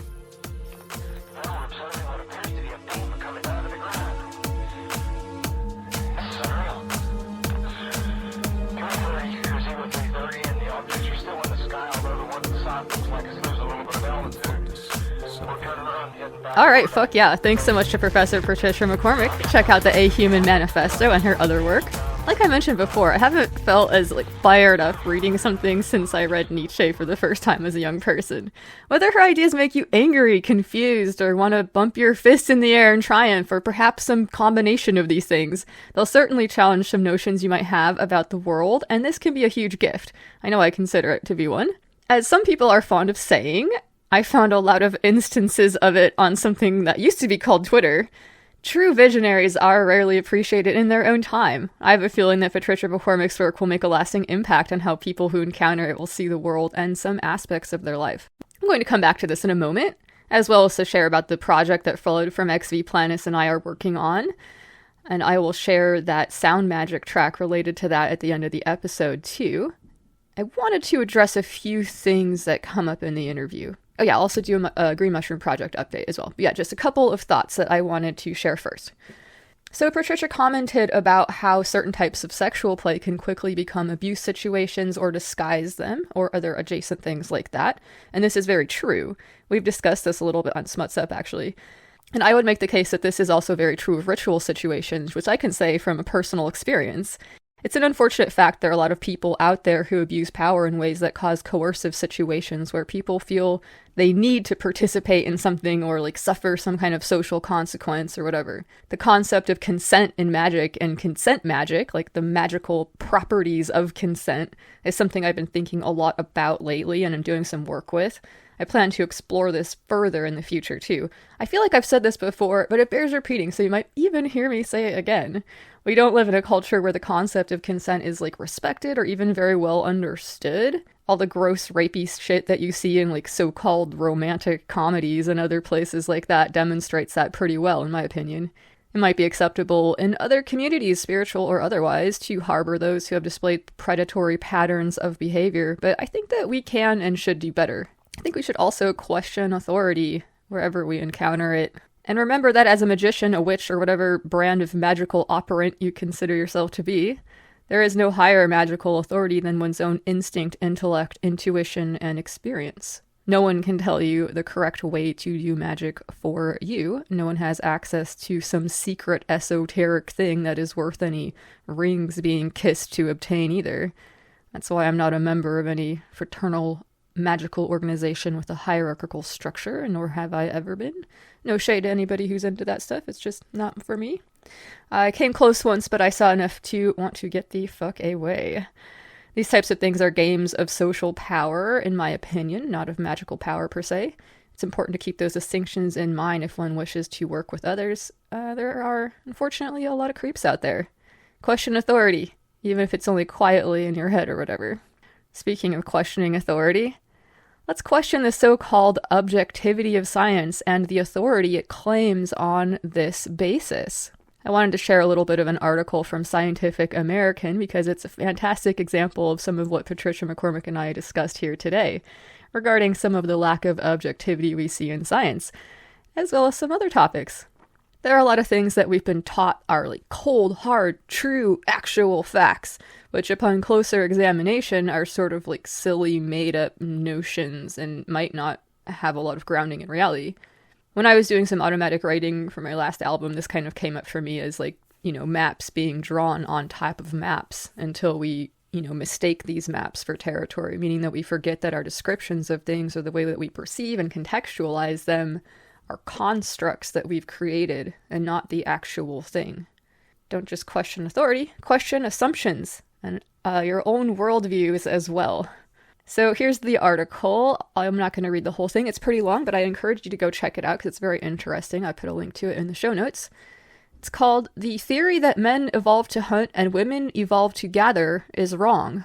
All right, fuck yeah. Thanks so much to Professor Patricia MacCormack. Check out the Ahuman Manifesto and her other work. Like I mentioned before, I haven't felt as fired up reading something since I read Nietzsche for the first time as a young person. Whether her ideas make you angry, confused, or want to bump your fists in the air in triumph, or perhaps some combination of these things, they'll certainly challenge some notions you might have about the world, and this can be a huge gift. I know I consider it to be one. As some people are fond of saying, I found a lot of instances of it on something that used to be called Twitter. True visionaries are rarely appreciated in their own time. I have a feeling that Patricia MacCormack's work will make a lasting impact on how people who encounter it will see the world and some aspects of their life. I'm going to come back to this in a moment, as well as to share about the project that followed from XV Planus and I are working on. and I will share that sound magic track related to that at the end of the episode too. I wanted to address a few things that come up in the interview. Oh yeah, I'll also do a Green Mushroom Project update as well. But yeah, just a couple of thoughts that I wanted to share first. So Patricia commented about how certain types of sexual play can quickly become abuse situations or disguise them, or other adjacent things like that. And this is very true. We've discussed this a little bit on Smuts Up, actually. And I would make the case that this is also very true of ritual situations, which I can say from a personal experience. It's an unfortunate fact there are a lot of people out there who abuse power in ways that cause coercive situations where people feel they need to participate in something or like suffer some kind of social consequence or whatever. The concept of consent in magic and consent magic, like the magical properties of consent, is something I've been thinking a lot about lately and I'm doing some work with. I plan to explore this further in the future too. I feel like I've said this before, but it bears repeating, so you might even hear me say it again. We don't live in a culture where the concept of consent is like respected or even very well understood. All the gross rapey shit that you see in like so-called romantic comedies and other places like that demonstrates that pretty well, in my opinion. It might be acceptable in other communities, spiritual or otherwise, to harbor those who have displayed predatory patterns of behavior, but I think that we can and should do better. I think we should also question authority wherever we encounter it. And remember that as a magician, a witch, or whatever brand of magical operant you consider yourself to be, there is no higher magical authority than one's own instinct, intellect, intuition, and experience. No one can tell you the correct way to do magic for you. No one has access to some secret esoteric thing that is worth any rings being kissed to obtain either. That's why I'm not a member of any fraternal magical organization with a hierarchical structure, nor have I ever been. No shade to anybody who's into that stuff, it's just not for me. I came close once, but I saw enough to want to get the fuck away. These types of things are games of social power, in my opinion, not of magical power per se. It's important to keep those distinctions in mind if one wishes to work with others. There are, unfortunately, a lot of creeps out there. Question authority, even if it's only quietly in your head or whatever. Speaking of questioning authority, let's question the so-called objectivity of science and the authority it claims on this basis. I wanted to share a little bit of an article from Scientific American because it's a fantastic example of some of what Patricia MacCormack and I discussed here today regarding some of the lack of objectivity we see in science, as well as some other topics. There are a lot of things that we've been taught are like cold, hard, true, actual facts, which upon closer examination are sort of like silly, made-up notions and might not have a lot of grounding in reality. When I was doing some automatic writing for my last album, this kind of came up for me as like, maps being drawn on top of maps until we, mistake these maps for territory, meaning that we forget that our descriptions of things or the way that we perceive and contextualize them are constructs that we've created and not the actual thing. Don't just question authority, question assumptions and your own worldviews as well. So here's the article. I'm not going to read the whole thing. It's pretty long, but I encourage you to go check it out because it's very interesting. I put a link to it in the show notes. It's called "The Theory That Men Evolved to Hunt and Women Evolved to Gather is Wrong"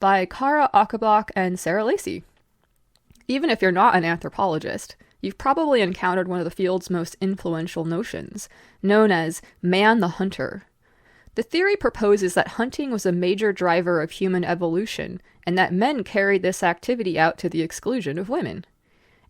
by Kara Achenbach and Sarah Lacey. Even if you're not an anthropologist, you've probably encountered one of the field's most influential notions, known as man the hunter. The theory proposes that hunting was a major driver of human evolution, and that men carried this activity out to the exclusion of women.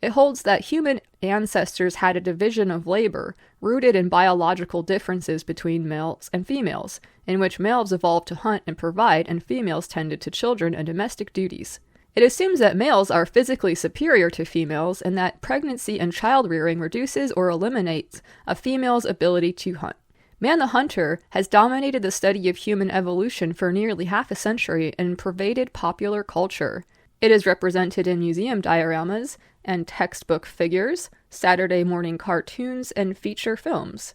It holds that human ancestors had a division of labor rooted in biological differences between males and females, in which males evolved to hunt and provide, and females tended to children and domestic duties. It assumes that males are physically superior to females, and that pregnancy and child-rearing reduces or eliminates a female's ability to hunt. Man the Hunter has dominated the study of human evolution for nearly half a century and pervaded popular culture. It is represented in museum dioramas and textbook figures, Saturday morning cartoons, and feature films.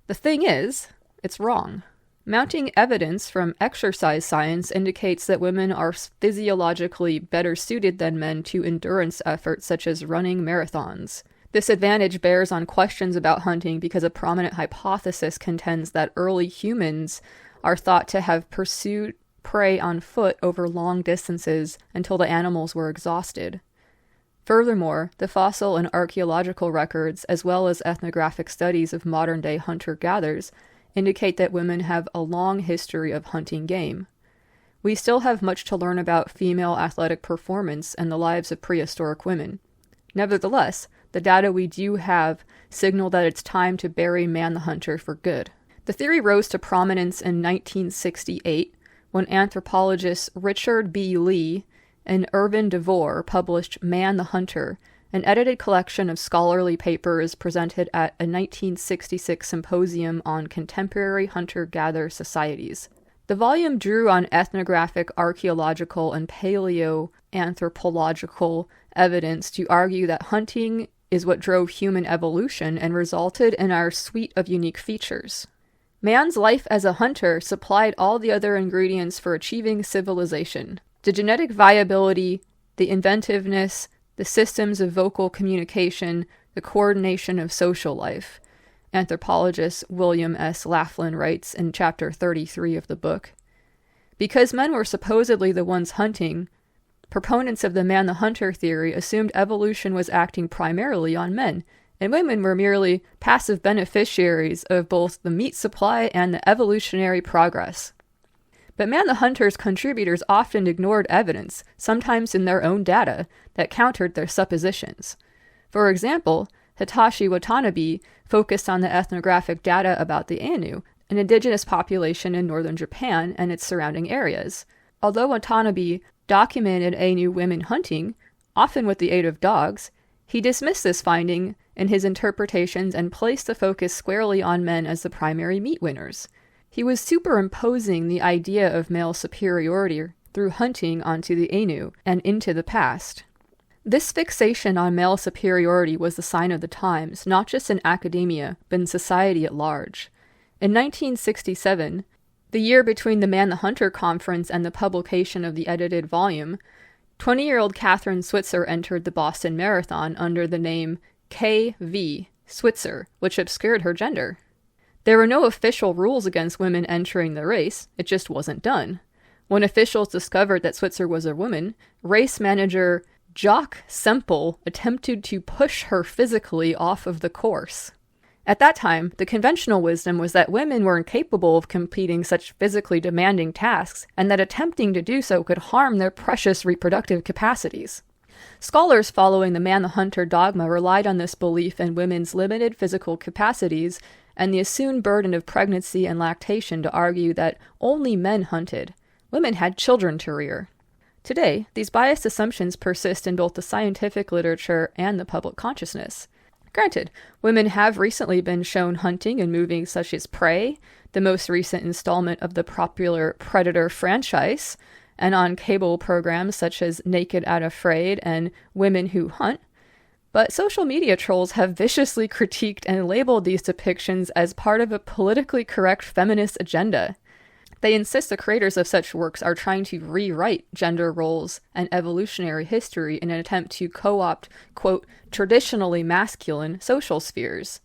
The thing is, it's wrong. Mounting evidence from exercise science indicates that women are physiologically better suited than men to endurance efforts such as running marathons. This advantage bears on questions about hunting because a prominent hypothesis contends that early humans are thought to have pursued prey on foot over long distances until the animals were exhausted. Furthermore, the fossil and archaeological records, as well as ethnographic studies of modern-day hunter-gatherers, indicate that women have a long history of hunting game. We still have much to learn about female athletic performance and the lives of prehistoric women. Nevertheless, the data we do have signal that it's time to bury man the hunter for good. The theory rose to prominence in 1968 when anthropologists Richard B. Lee and Irvin DeVore published Man the Hunter, an edited collection of scholarly papers presented at a 1966 symposium on contemporary hunter-gatherer societies. The volume drew on ethnographic, archaeological, and paleoanthropological evidence to argue that hunting is what drove human evolution and resulted in our suite of unique features. Man's life as a hunter supplied all the other ingredients for achieving civilization: the genetic viability, the inventiveness, the systems of vocal communication, the coordination of social life. Anthropologist William S. Laughlin writes in chapter 33 of the book. Because men were supposedly the ones hunting, proponents of the man the hunter theory assumed evolution was acting primarily on men, and women were merely passive beneficiaries of both the meat supply and the evolutionary progress. But man the hunter's contributors often ignored evidence, sometimes in their own data, that countered their suppositions. For example, Hitachi Watanabe focused on the ethnographic data about the Ainu, an indigenous population in northern Japan and its surrounding areas. Although Watanabe documented Ainu women hunting, often with the aid of dogs, he dismissed this finding in his interpretations and placed the focus squarely on men as the primary meat winners. He was superimposing the idea of male superiority through hunting onto the Ainu and into the past. This fixation on male superiority was the sign of the times, not just in academia, but in society at large. In 1967, the year between the Man the Hunter conference and the publication of the edited volume, 20-year-old Catherine Switzer entered the Boston Marathon under the name K.V. Switzer, which obscured her gender. There were no official rules against women entering the race, it just wasn't done. When officials discovered that Switzer was a woman, race manager Jock Semple attempted to push her physically off of the course. At that time, the conventional wisdom was that women were incapable of completing such physically demanding tasks, and that attempting to do so could harm their precious reproductive capacities. Scholars following the Man the Hunter dogma relied on this belief in women's limited physical capacities and the assumed burden of pregnancy and lactation to argue that only men hunted. Women had children to rear. Today, these biased assumptions persist in both the scientific literature and the public consciousness. Granted, women have recently been shown hunting in movies such as Prey, the most recent installment of the popular Predator franchise, and on cable programs such as Naked and Afraid and Women Who Hunt, but social media trolls have viciously critiqued and labeled these depictions as part of a politically correct feminist agenda. They insist the creators of such works are trying to rewrite gender roles and evolutionary history in an attempt to co-opt, quote, traditionally masculine social spheres.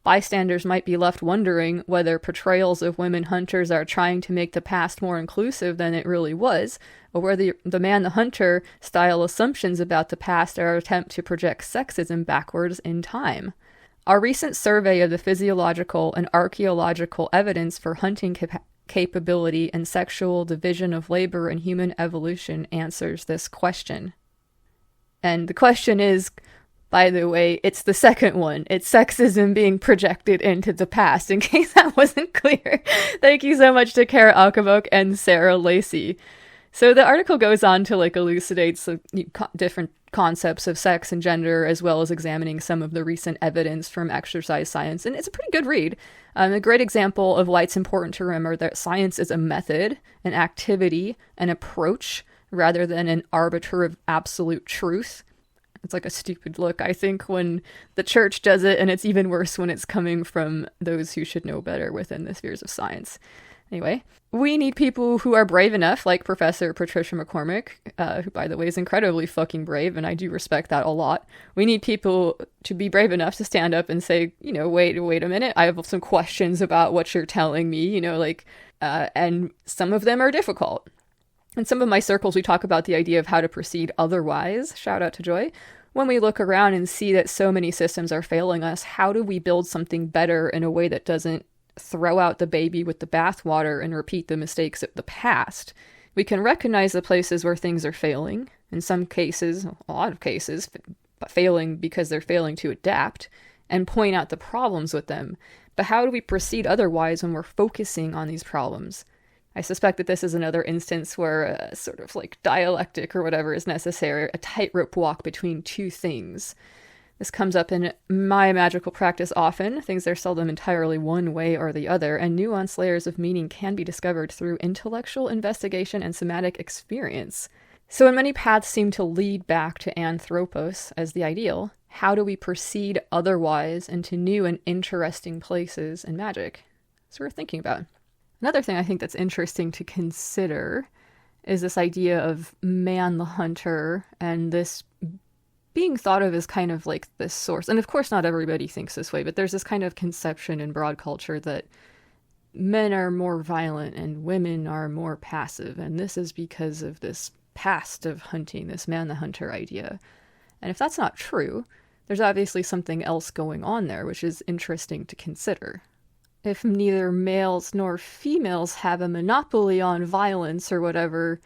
Bystanders might be left wondering whether portrayals of women hunters are trying to make the past more inclusive than it really was, or whether the Man the Hunter style assumptions about the past are an attempt to project sexism backwards in time. Our recent survey of the physiological and archaeological evidence for hunting capability and sexual division of labor in human evolution answers this question. And the question is, by the way, it's the second one. It's sexism being projected into the past, in case that wasn't clear. Thank you so much to Kara Alkavok and Sarah Lacey. So the article goes on to elucidate some different concepts of sex and gender, as well as examining some of the recent evidence from exercise science. And it's a pretty good read. A great example of why it's important to remember that science is a method, an activity, an approach, rather than an arbiter of absolute truth. It's like a stupid look, I think, when the church does it, and it's even worse when it's coming from those who should know better within the spheres of science. Anyway, we need people who are brave enough, like Professor Patricia MacCormack, who, by the way, is incredibly fucking brave, and I do respect that a lot. We need people to be brave enough to stand up and say, wait a minute, I have some questions about what you're telling me, and some of them are difficult. In some of my circles, we talk about the idea of how to proceed otherwise. Shout out to Joy. When we look around and see that so many systems are failing us, how do we build something better in a way that doesn't throw out the baby with the bathwater and repeat the mistakes of the past. We can recognize the places where things are failing, in some cases, a lot of cases, failing because they're failing to adapt, and point out the problems with them. But how do we proceed otherwise when we're focusing on these problems? I suspect that this is another instance where a sort of like dialectic or whatever is necessary, a tightrope walk between two things. This comes up in my magical practice often. Things are seldom entirely one way or the other, and nuanced layers of meaning can be discovered through intellectual investigation and somatic experience. So when many paths seem to lead back to anthropos as the ideal, how do we proceed otherwise into new and interesting places in magic? So we're thinking about. Another thing I think that's interesting to consider is this idea of man the hunter, and this being thought of as kind of like this source. And of course not everybody thinks this way, but there's this kind of conception in broad culture that men are more violent and women are more passive, and this is because of this past of hunting, this man the hunter idea. And if that's not true, there's obviously something else going on there, which is interesting to consider. If neither males nor females have a monopoly on violence or whatever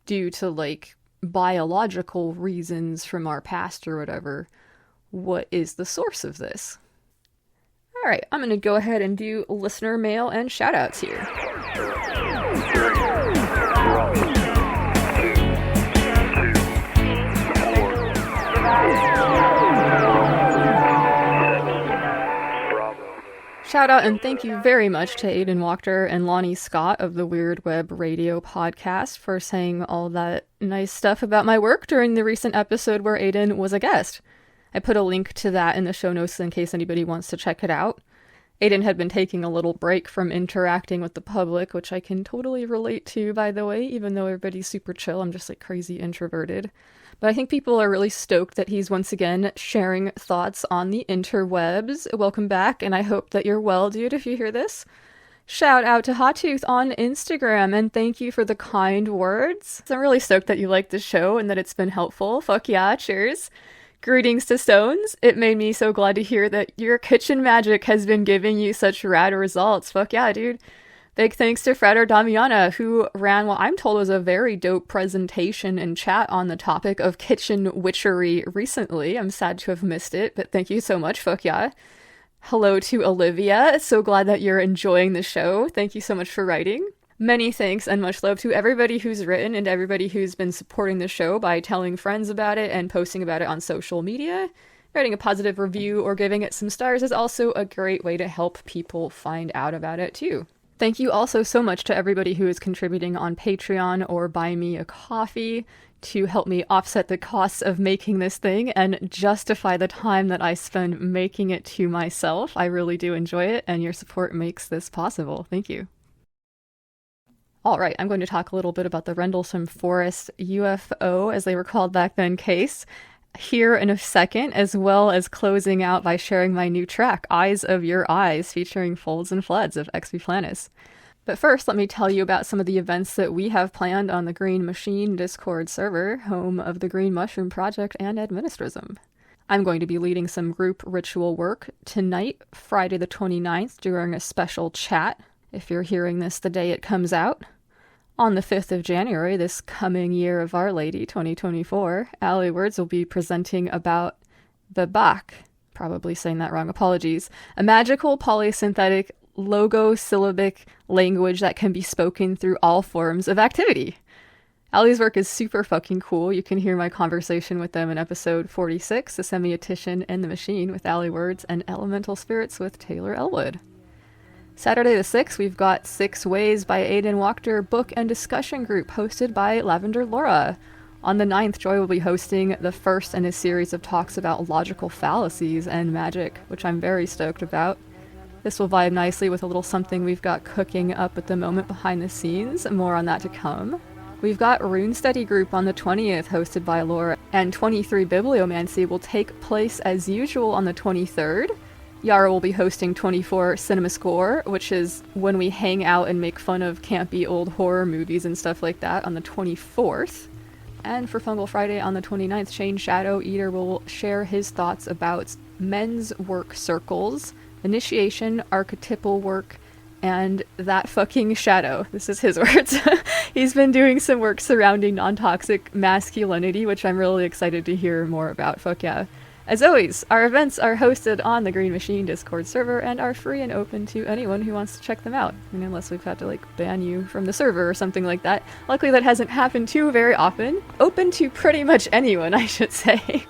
due to like biological reasons from our past or whatever, what is the source of this? All right, I'm going to go ahead and do listener mail and shout-outs here. Shout out and thank you very much to Aidan, Wachter, and Lonnie Scott of the Weird Web Radio podcast for saying all that nice stuff about my work during the recent episode where Aidan was a guest. I put a link to that in the show notes in case anybody wants to check it out. Aidan had been taking a little break from interacting with the public, which I can totally relate to, by the way, even though everybody's super chill. I'm just like crazy introverted. But I think people are really stoked that he's once again sharing thoughts on the interwebs. Welcome back, and I hope that you're well, dude, if you hear this. Shout out to Hottooth on Instagram, and thank you for the kind words. I'm really stoked that you like the show and that it's been helpful. Fuck yeah, cheers. Greetings to Stones. It made me so glad to hear that your kitchen magic has been giving you such rad results. Fuck yeah, dude. Big thanks to Frater Damiana, who ran what I'm told was a very dope presentation and chat on the topic of kitchen witchery recently. I'm sad to have missed it, but thank you so much, fuck yeah. Hello to Olivia, so glad that you're enjoying the show. Thank you so much for writing. Many thanks and much love to everybody who's written and everybody who's been supporting the show by telling friends about it and posting about it on social media. Writing a positive review or giving it some stars is also a great way to help people find out about it too. Thank you also so much to everybody who is contributing on Patreon or Buy Me a Coffee to help me offset the costs of making this thing and justify the time that I spend making it to myself. I really do enjoy it, and your support makes this possible. Thank you. All right, I'm going to talk a little bit about the Rendlesham Forest UFO, as they were called back then, case here in a second, as well as closing out by sharing my new track, Eyes of Your Eyes, featuring Folds and Floods of Exviplanis. But first, let me tell you about some of the events that we have planned on the Green Machine Discord server, home of the Green Mushroom Project and Administrism. I'm going to be leading some group ritual work tonight, Friday the 29th, during a special chat, if you're hearing this the day it comes out. On the 5th of January, this coming year of Our Lady, 2024, Wurds will be presenting about the Bach, probably saying that wrong, apologies, a magical polysynthetic logosyllabic language that can be spoken through all forms of activity. Allie's work is super fucking cool. You can hear my conversation with them in episode 46, The Semiotician and the Machine with Wurds, and Elemental Spirits with Taylor Ellwood. Saturday the 6th, we've got 6 Ways by Aidan Wachter book and discussion group hosted by Lavender Laura. On the 9th, Joy will be hosting the first in a series of talks about logical fallacies and magic, which I'm very stoked about. This will vibe nicely with a little something we've got cooking up at the moment behind the scenes. More on that to come. We've got Rune Study Group on the 20th, hosted by Laura, and 23 Bibliomancy will take place as usual on the 23rd. Yara will be hosting 24 Cinema Score, which is when we hang out and make fun of campy old horror movies and stuff like that, on the 24th. And for Fungal Friday on the 29th, Shane Shadow Eater will share his thoughts about men's work circles, initiation, archetypal work, And that fucking shadow, this is his words, he's been doing some work surrounding non-toxic masculinity, which I'm really excited to hear more about. Fuck yeah. As always, our events are hosted on the Green Machine Discord server and are free and open to anyone who wants to check them out. I mean, unless we've had to, ban you from the server or something like that. Luckily, that hasn't happened too very often. Open to pretty much anyone, I should say.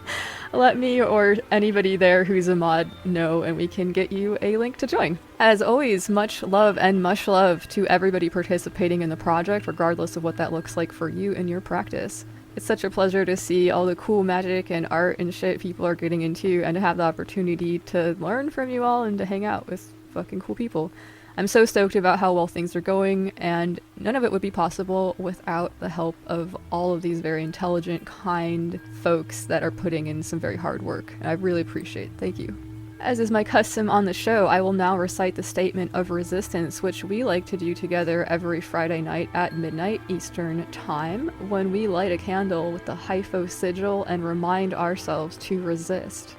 Let me or anybody there who's a mod know, and we can get you a link to join. As always, much love and much love to everybody participating in the project, regardless of what that looks like for you in your practice. It's such a pleasure to see all the cool magic and art and shit people are getting into, and to have the opportunity to learn from you all and to hang out with fucking cool people. I'm so stoked about how well things are going, and none of it would be possible without the help of all of these very intelligent, kind folks that are putting in some very hard work. And I really appreciate it. Thank you. As is my custom on the show, I will now recite the Statement of Resistance, which we like to do together every Friday night at midnight Eastern Time, when we light a candle with the hypho sigil and remind ourselves to resist.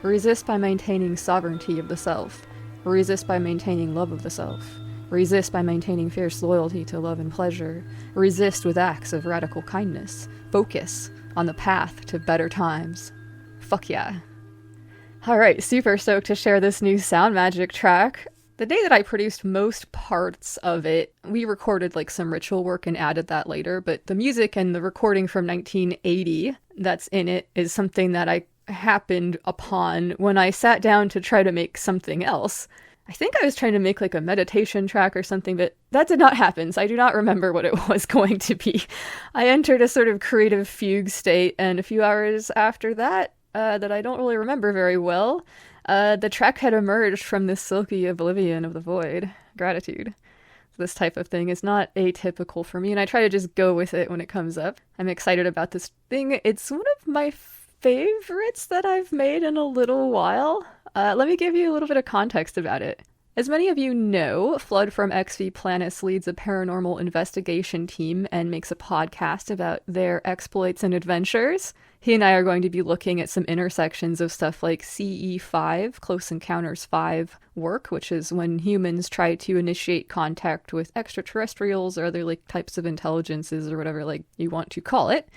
Resist by maintaining sovereignty of the self. Resist by maintaining love of the self. Resist by maintaining fierce loyalty to love and pleasure. Resist with acts of radical kindness. Focus on the path to better times. Fuck yeah. Alright, super stoked to share this new sound magic track. The day that I produced most parts of it, we recorded some ritual work and added that later, but the music and the recording from 1980 that's in it is something that I happened upon when I sat down to try to make something else. I think I was trying to make a meditation track or something, but that did not happen, so I do not remember what it was going to be. I entered a sort of creative fugue state, and a few hours after that I don't really remember very well, the track had emerged from this silky oblivion of the void. Gratitude. This type of thing is not atypical for me, and I try to just go with it when it comes up. I'm excited about this thing. It's one of my favorites that I've made in a little while. Let me give you a little bit of context about it. As many of you know, Flood from XV Planets leads a paranormal investigation team and makes a podcast about their exploits and adventures. He and I are going to be looking at some intersections of stuff like CE5, Close Encounters 5 work, which is when humans try to initiate contact with extraterrestrials or other types of intelligences or whatever you want to call it,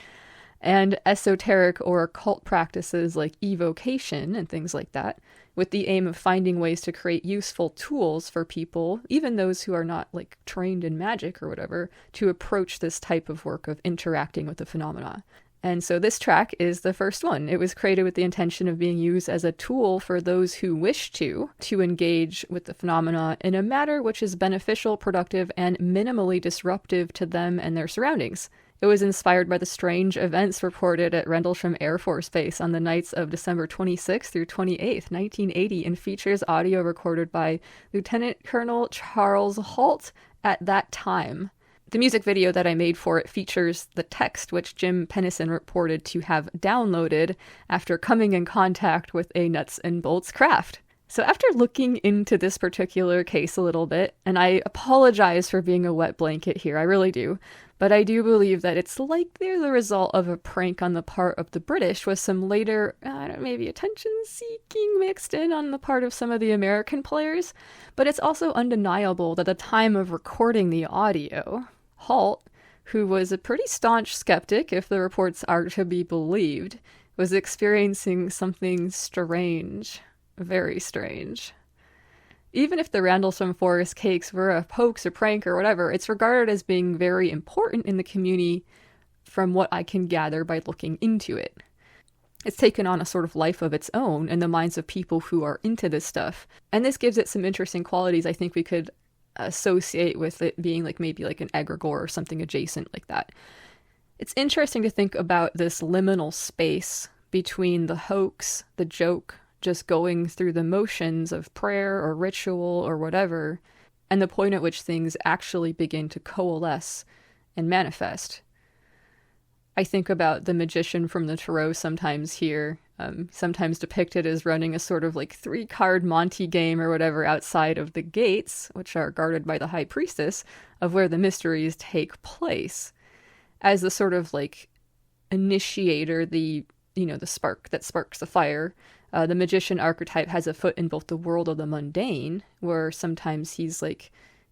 and esoteric or occult practices like evocation and things like that, with the aim of finding ways to create useful tools for people, even those who are not trained in magic or whatever, to approach this type of work of interacting with the phenomena. And so this track is the first one. It was created with the intention of being used as a tool for those who wish to engage with the phenomena in a manner which is beneficial, productive, and minimally disruptive to them and their surroundings. It was inspired by the strange events reported at Rendlesham Air Force Base on the nights of December 26th through 28th, 1980, and features audio recorded by Lieutenant Colonel Charles Holt at that time. The music video that I made for it features the text which Jim Pennison reported to have downloaded after coming in contact with a nuts and bolts craft. So after looking into this particular case a little bit, and I apologize for being a wet blanket here, I really do, but I do believe that it's likely the result of a prank on the part of the British with some later, maybe attention-seeking mixed in on the part of some of the American players, but it's also undeniable that at the time of recording the audio, Holt, who was a pretty staunch skeptic, if the reports are to be believed, was experiencing something strange. Very strange. Even if the Randlesham Forest cakes were a hoax or prank or whatever, it's regarded as being very important in the community from what I can gather by looking into it. It's taken on a sort of life of its own in the minds of people who are into this stuff. And this gives it some interesting qualities I think we could associate with it being maybe an egregore or something adjacent like that. It's interesting to think about this liminal space between the hoax, the joke, just going through the motions of prayer or ritual or whatever, and the point at which things actually begin to coalesce and manifest. I think about the magician from the Tarot sometimes here, sometimes depicted as running a sort of 3-card Monty game or whatever outside of the gates, which are guarded by the High Priestess, of where the mysteries take place, as the sort of initiator, the spark that sparks the fire. The magician archetype has a foot in both the world of the mundane, where sometimes he's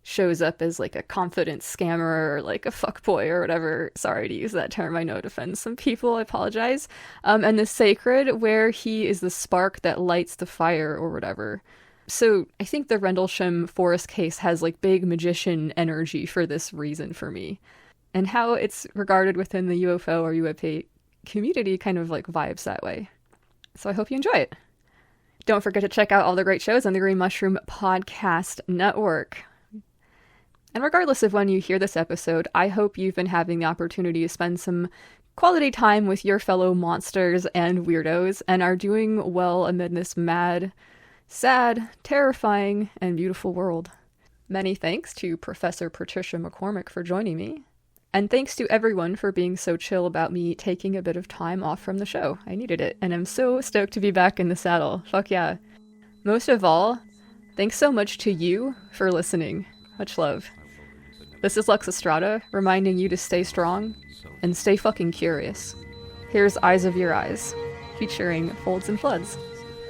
shows up as like a confident scammer or like a fuckboy or whatever. Sorry to use that term. I know it offends some people. I apologize. And the sacred, where he is the spark that lights the fire or whatever. So I think the Rendlesham Forest case has like big magician energy for this reason for me. And how it's regarded within the UFO or UAP community kind of like vibes that way. So I hope you enjoy it. Don't forget to check out all the great shows on the Green Mushroom Podcast Network. And regardless of when you hear this episode, I hope you've been having the opportunity to spend some quality time with your fellow monsters and weirdos and are doing well amid this mad, sad, terrifying, and beautiful world. Many thanks to Professor Patricia MacCormack for joining me. And thanks to everyone for being so chill about me taking a bit of time off from the show. I needed it, and I'm so stoked to be back in the saddle. Fuck yeah. Most of all, thanks so much to you for listening. Much love. This is Lux Estrada, reminding you to stay strong and stay fucking curious. Here's Eyes of Your Eyes, featuring Folds and Floods.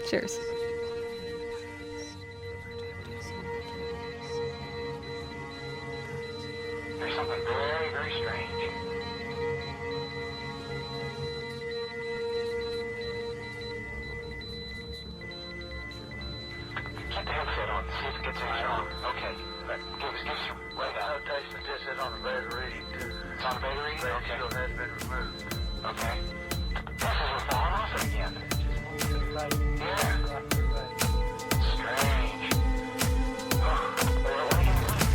Cheers. There's something very, very strange. Keep the headset on, see if it gets any stronger. Okay. Give us some. Well, the notation just said on the battery, too. It's on the battery? Okay. It still has been removed. Okay. This is falling off it again. Yeah. Strange. What are you doing?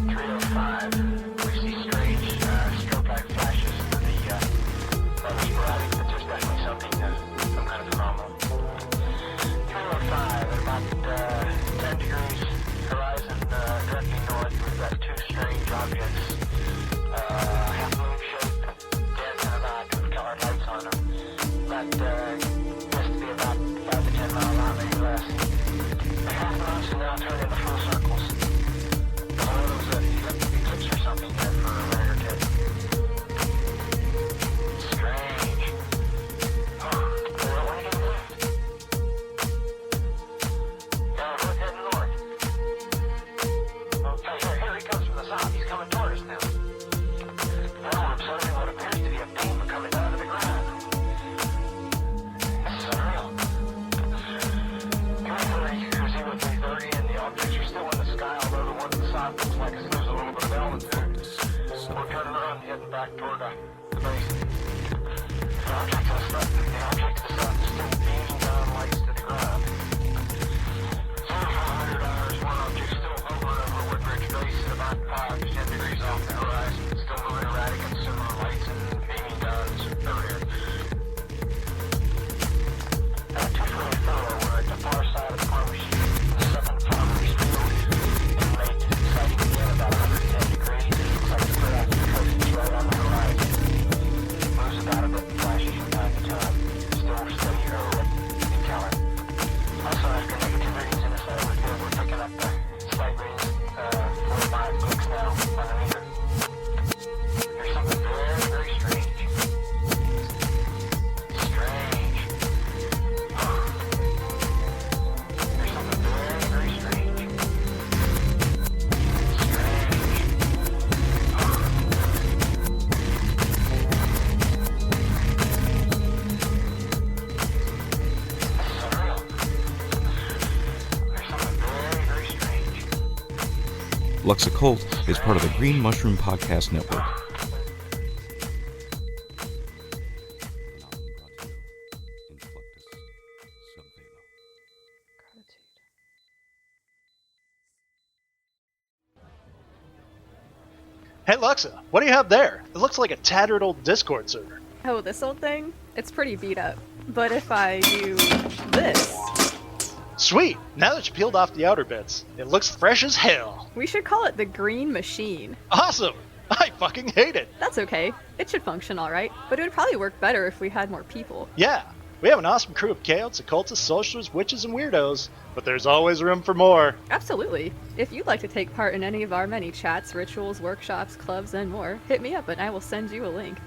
305. We see strange strobe-like flashes for the sporadic, but there's definitely something, some kind of phenomenon. 305 at about 10 degrees horizon directly north. We've got two strange objects, half moon shaped, dancing about with colored lights on them. That used to be about 5 to 10 miles out, maybe less. The half moons now turn into full circles. One of those eclipse or something there for a minute or two. Strange. What are you doing? Yeah, we're heading north. Okay, here he comes from the south. He's coming toward us now. Now we're observing what appears to be a beam coming out of the ground. This is unreal. You see what these 30 and the objects are still in the sky, although the one to the south looks like there's a little bit of element there. We're turning around, heading back toward the base. The object to the south is still beaming down lights to the ground. 400 hours, one object still hovering over Woodbridge Base at about 5 to 10 degrees off the horizon. Still moving erratic and similar lights and beaming down overhead. 244, we're at the far side of the farmer's field. The southern farmer's field is late, sighting again about 110 degrees. Looks like the craft is right on the horizon. Moves about a bit and flashes from time to time. Still steady or red in color. Also, after negative readings in the center of the field, we're picking up slight readings, 45 clicks now on the meter. There's something very, very strange. Strange. There's something very, very strange. Strange. This is unreal. There's something very, very strange. Lux Occult is part of the Green Mushroom Podcast Network. Hey Luxa, what do you have there? It looks like a tattered old Discord server. Oh, this old thing? It's pretty beat up. But if I do this, Sweet! Now that you peeled off the outer bits, it looks fresh as hell. we should call it the Green Machine. Awesome! I fucking hate it! That's okay. It should function alright, but it would probably work better if we had more people. Yeah, we have an awesome crew of chaots, occultists, sorcerers, witches, and weirdos, but there's always room for more. Absolutely. If you'd like to take part in any of our many chats, rituals, workshops, clubs, and more, hit me up and I will send you a link.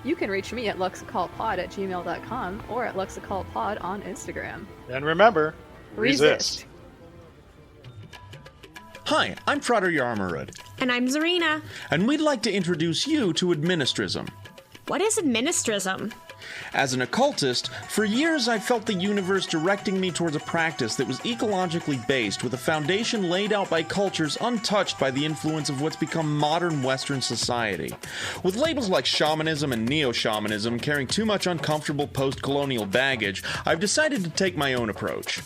You can reach me at luxoccultpod@gmail.com or at luxoccultpod on Instagram. And remember, resist. Hi, I'm Frater Yarmarud, And I'm Zarina. and we'd like to introduce you to administrism. What is administrism? As an occultist, for years I've felt the universe directing me towards a practice that was ecologically based, with a foundation laid out by cultures untouched by the influence of what's become modern Western society. With labels like shamanism and neo-shamanism carrying too much uncomfortable post-colonial baggage, I've decided to take my own approach.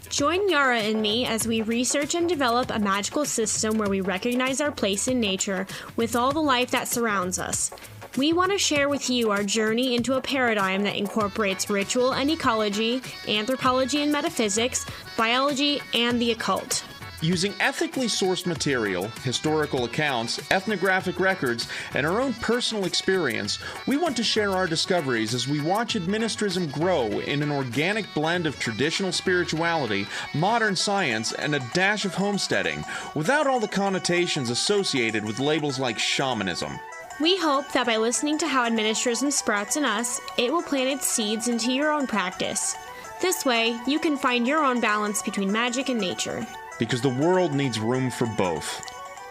Join Yara and me as we research and develop a magical system where we recognize our place in nature with all the life that surrounds us. We want to share with you our journey into a paradigm that incorporates ritual and ecology, anthropology and metaphysics, biology, and the occult. Using ethically sourced material, historical accounts, ethnographic records, and our own personal experience, we want to share our discoveries as we watch administrism grow in an organic blend of traditional spirituality, modern science, and a dash of homesteading, without all the connotations associated with labels like shamanism. We hope that by listening to how administrism sprouts in us, it will plant its seeds into your own practice. This way, you can find your own balance between magic and nature. Because the world needs room for both.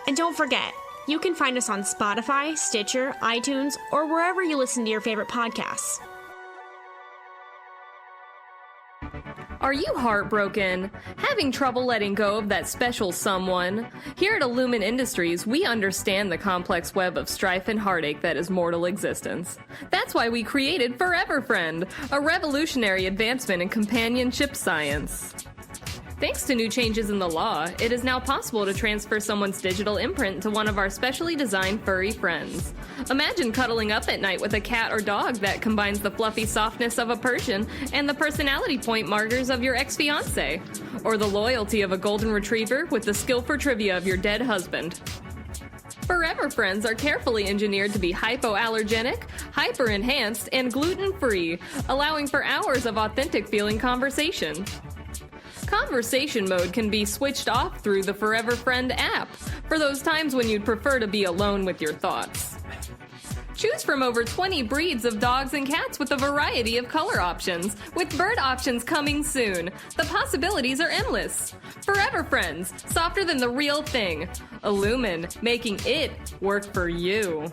And don't forget, you can find us on Spotify, Stitcher, iTunes, or wherever you listen to your favorite podcasts. Are you heartbroken? Having trouble letting go of that special someone? Here at Ahuman Industries, we understand the complex web of strife and heartache that is mortal existence. That's why we created Forever Friend, a revolutionary advancement in companionship science. Thanks to new changes in the law, it is now possible to transfer someone's digital imprint to one of our specially designed furry friends. Imagine cuddling up at night with a cat or dog that combines the fluffy softness of a Persian and the personality point markers of your ex-fiancé, or the loyalty of a golden retriever with the skill for trivia of your dead husband. Forever Friends are carefully engineered to be hypoallergenic, hyper-enhanced, and gluten-free, allowing for hours of authentic-feeling conversation. Conversation mode can be switched off through the Forever Friend app, for those times when you'd prefer to be alone with your thoughts. Choose from over 20 breeds of dogs and cats with a variety of color options, with bird options coming soon. The possibilities are endless. Forever Friends, softer than the real thing. Ahuman, making it work for you.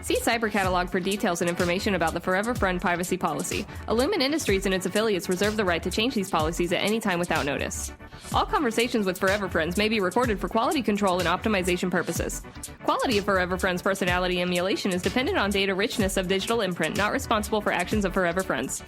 See Cyber Catalog for details and information about the Forever Friend privacy policy. Ahuman Industries and its affiliates reserve the right to change these policies at any time without notice. All conversations with Forever Friends may be recorded for quality control and optimization purposes. Quality of Forever Friends personality emulation is dependent on data richness of digital imprint, not responsible for actions of Forever Friends.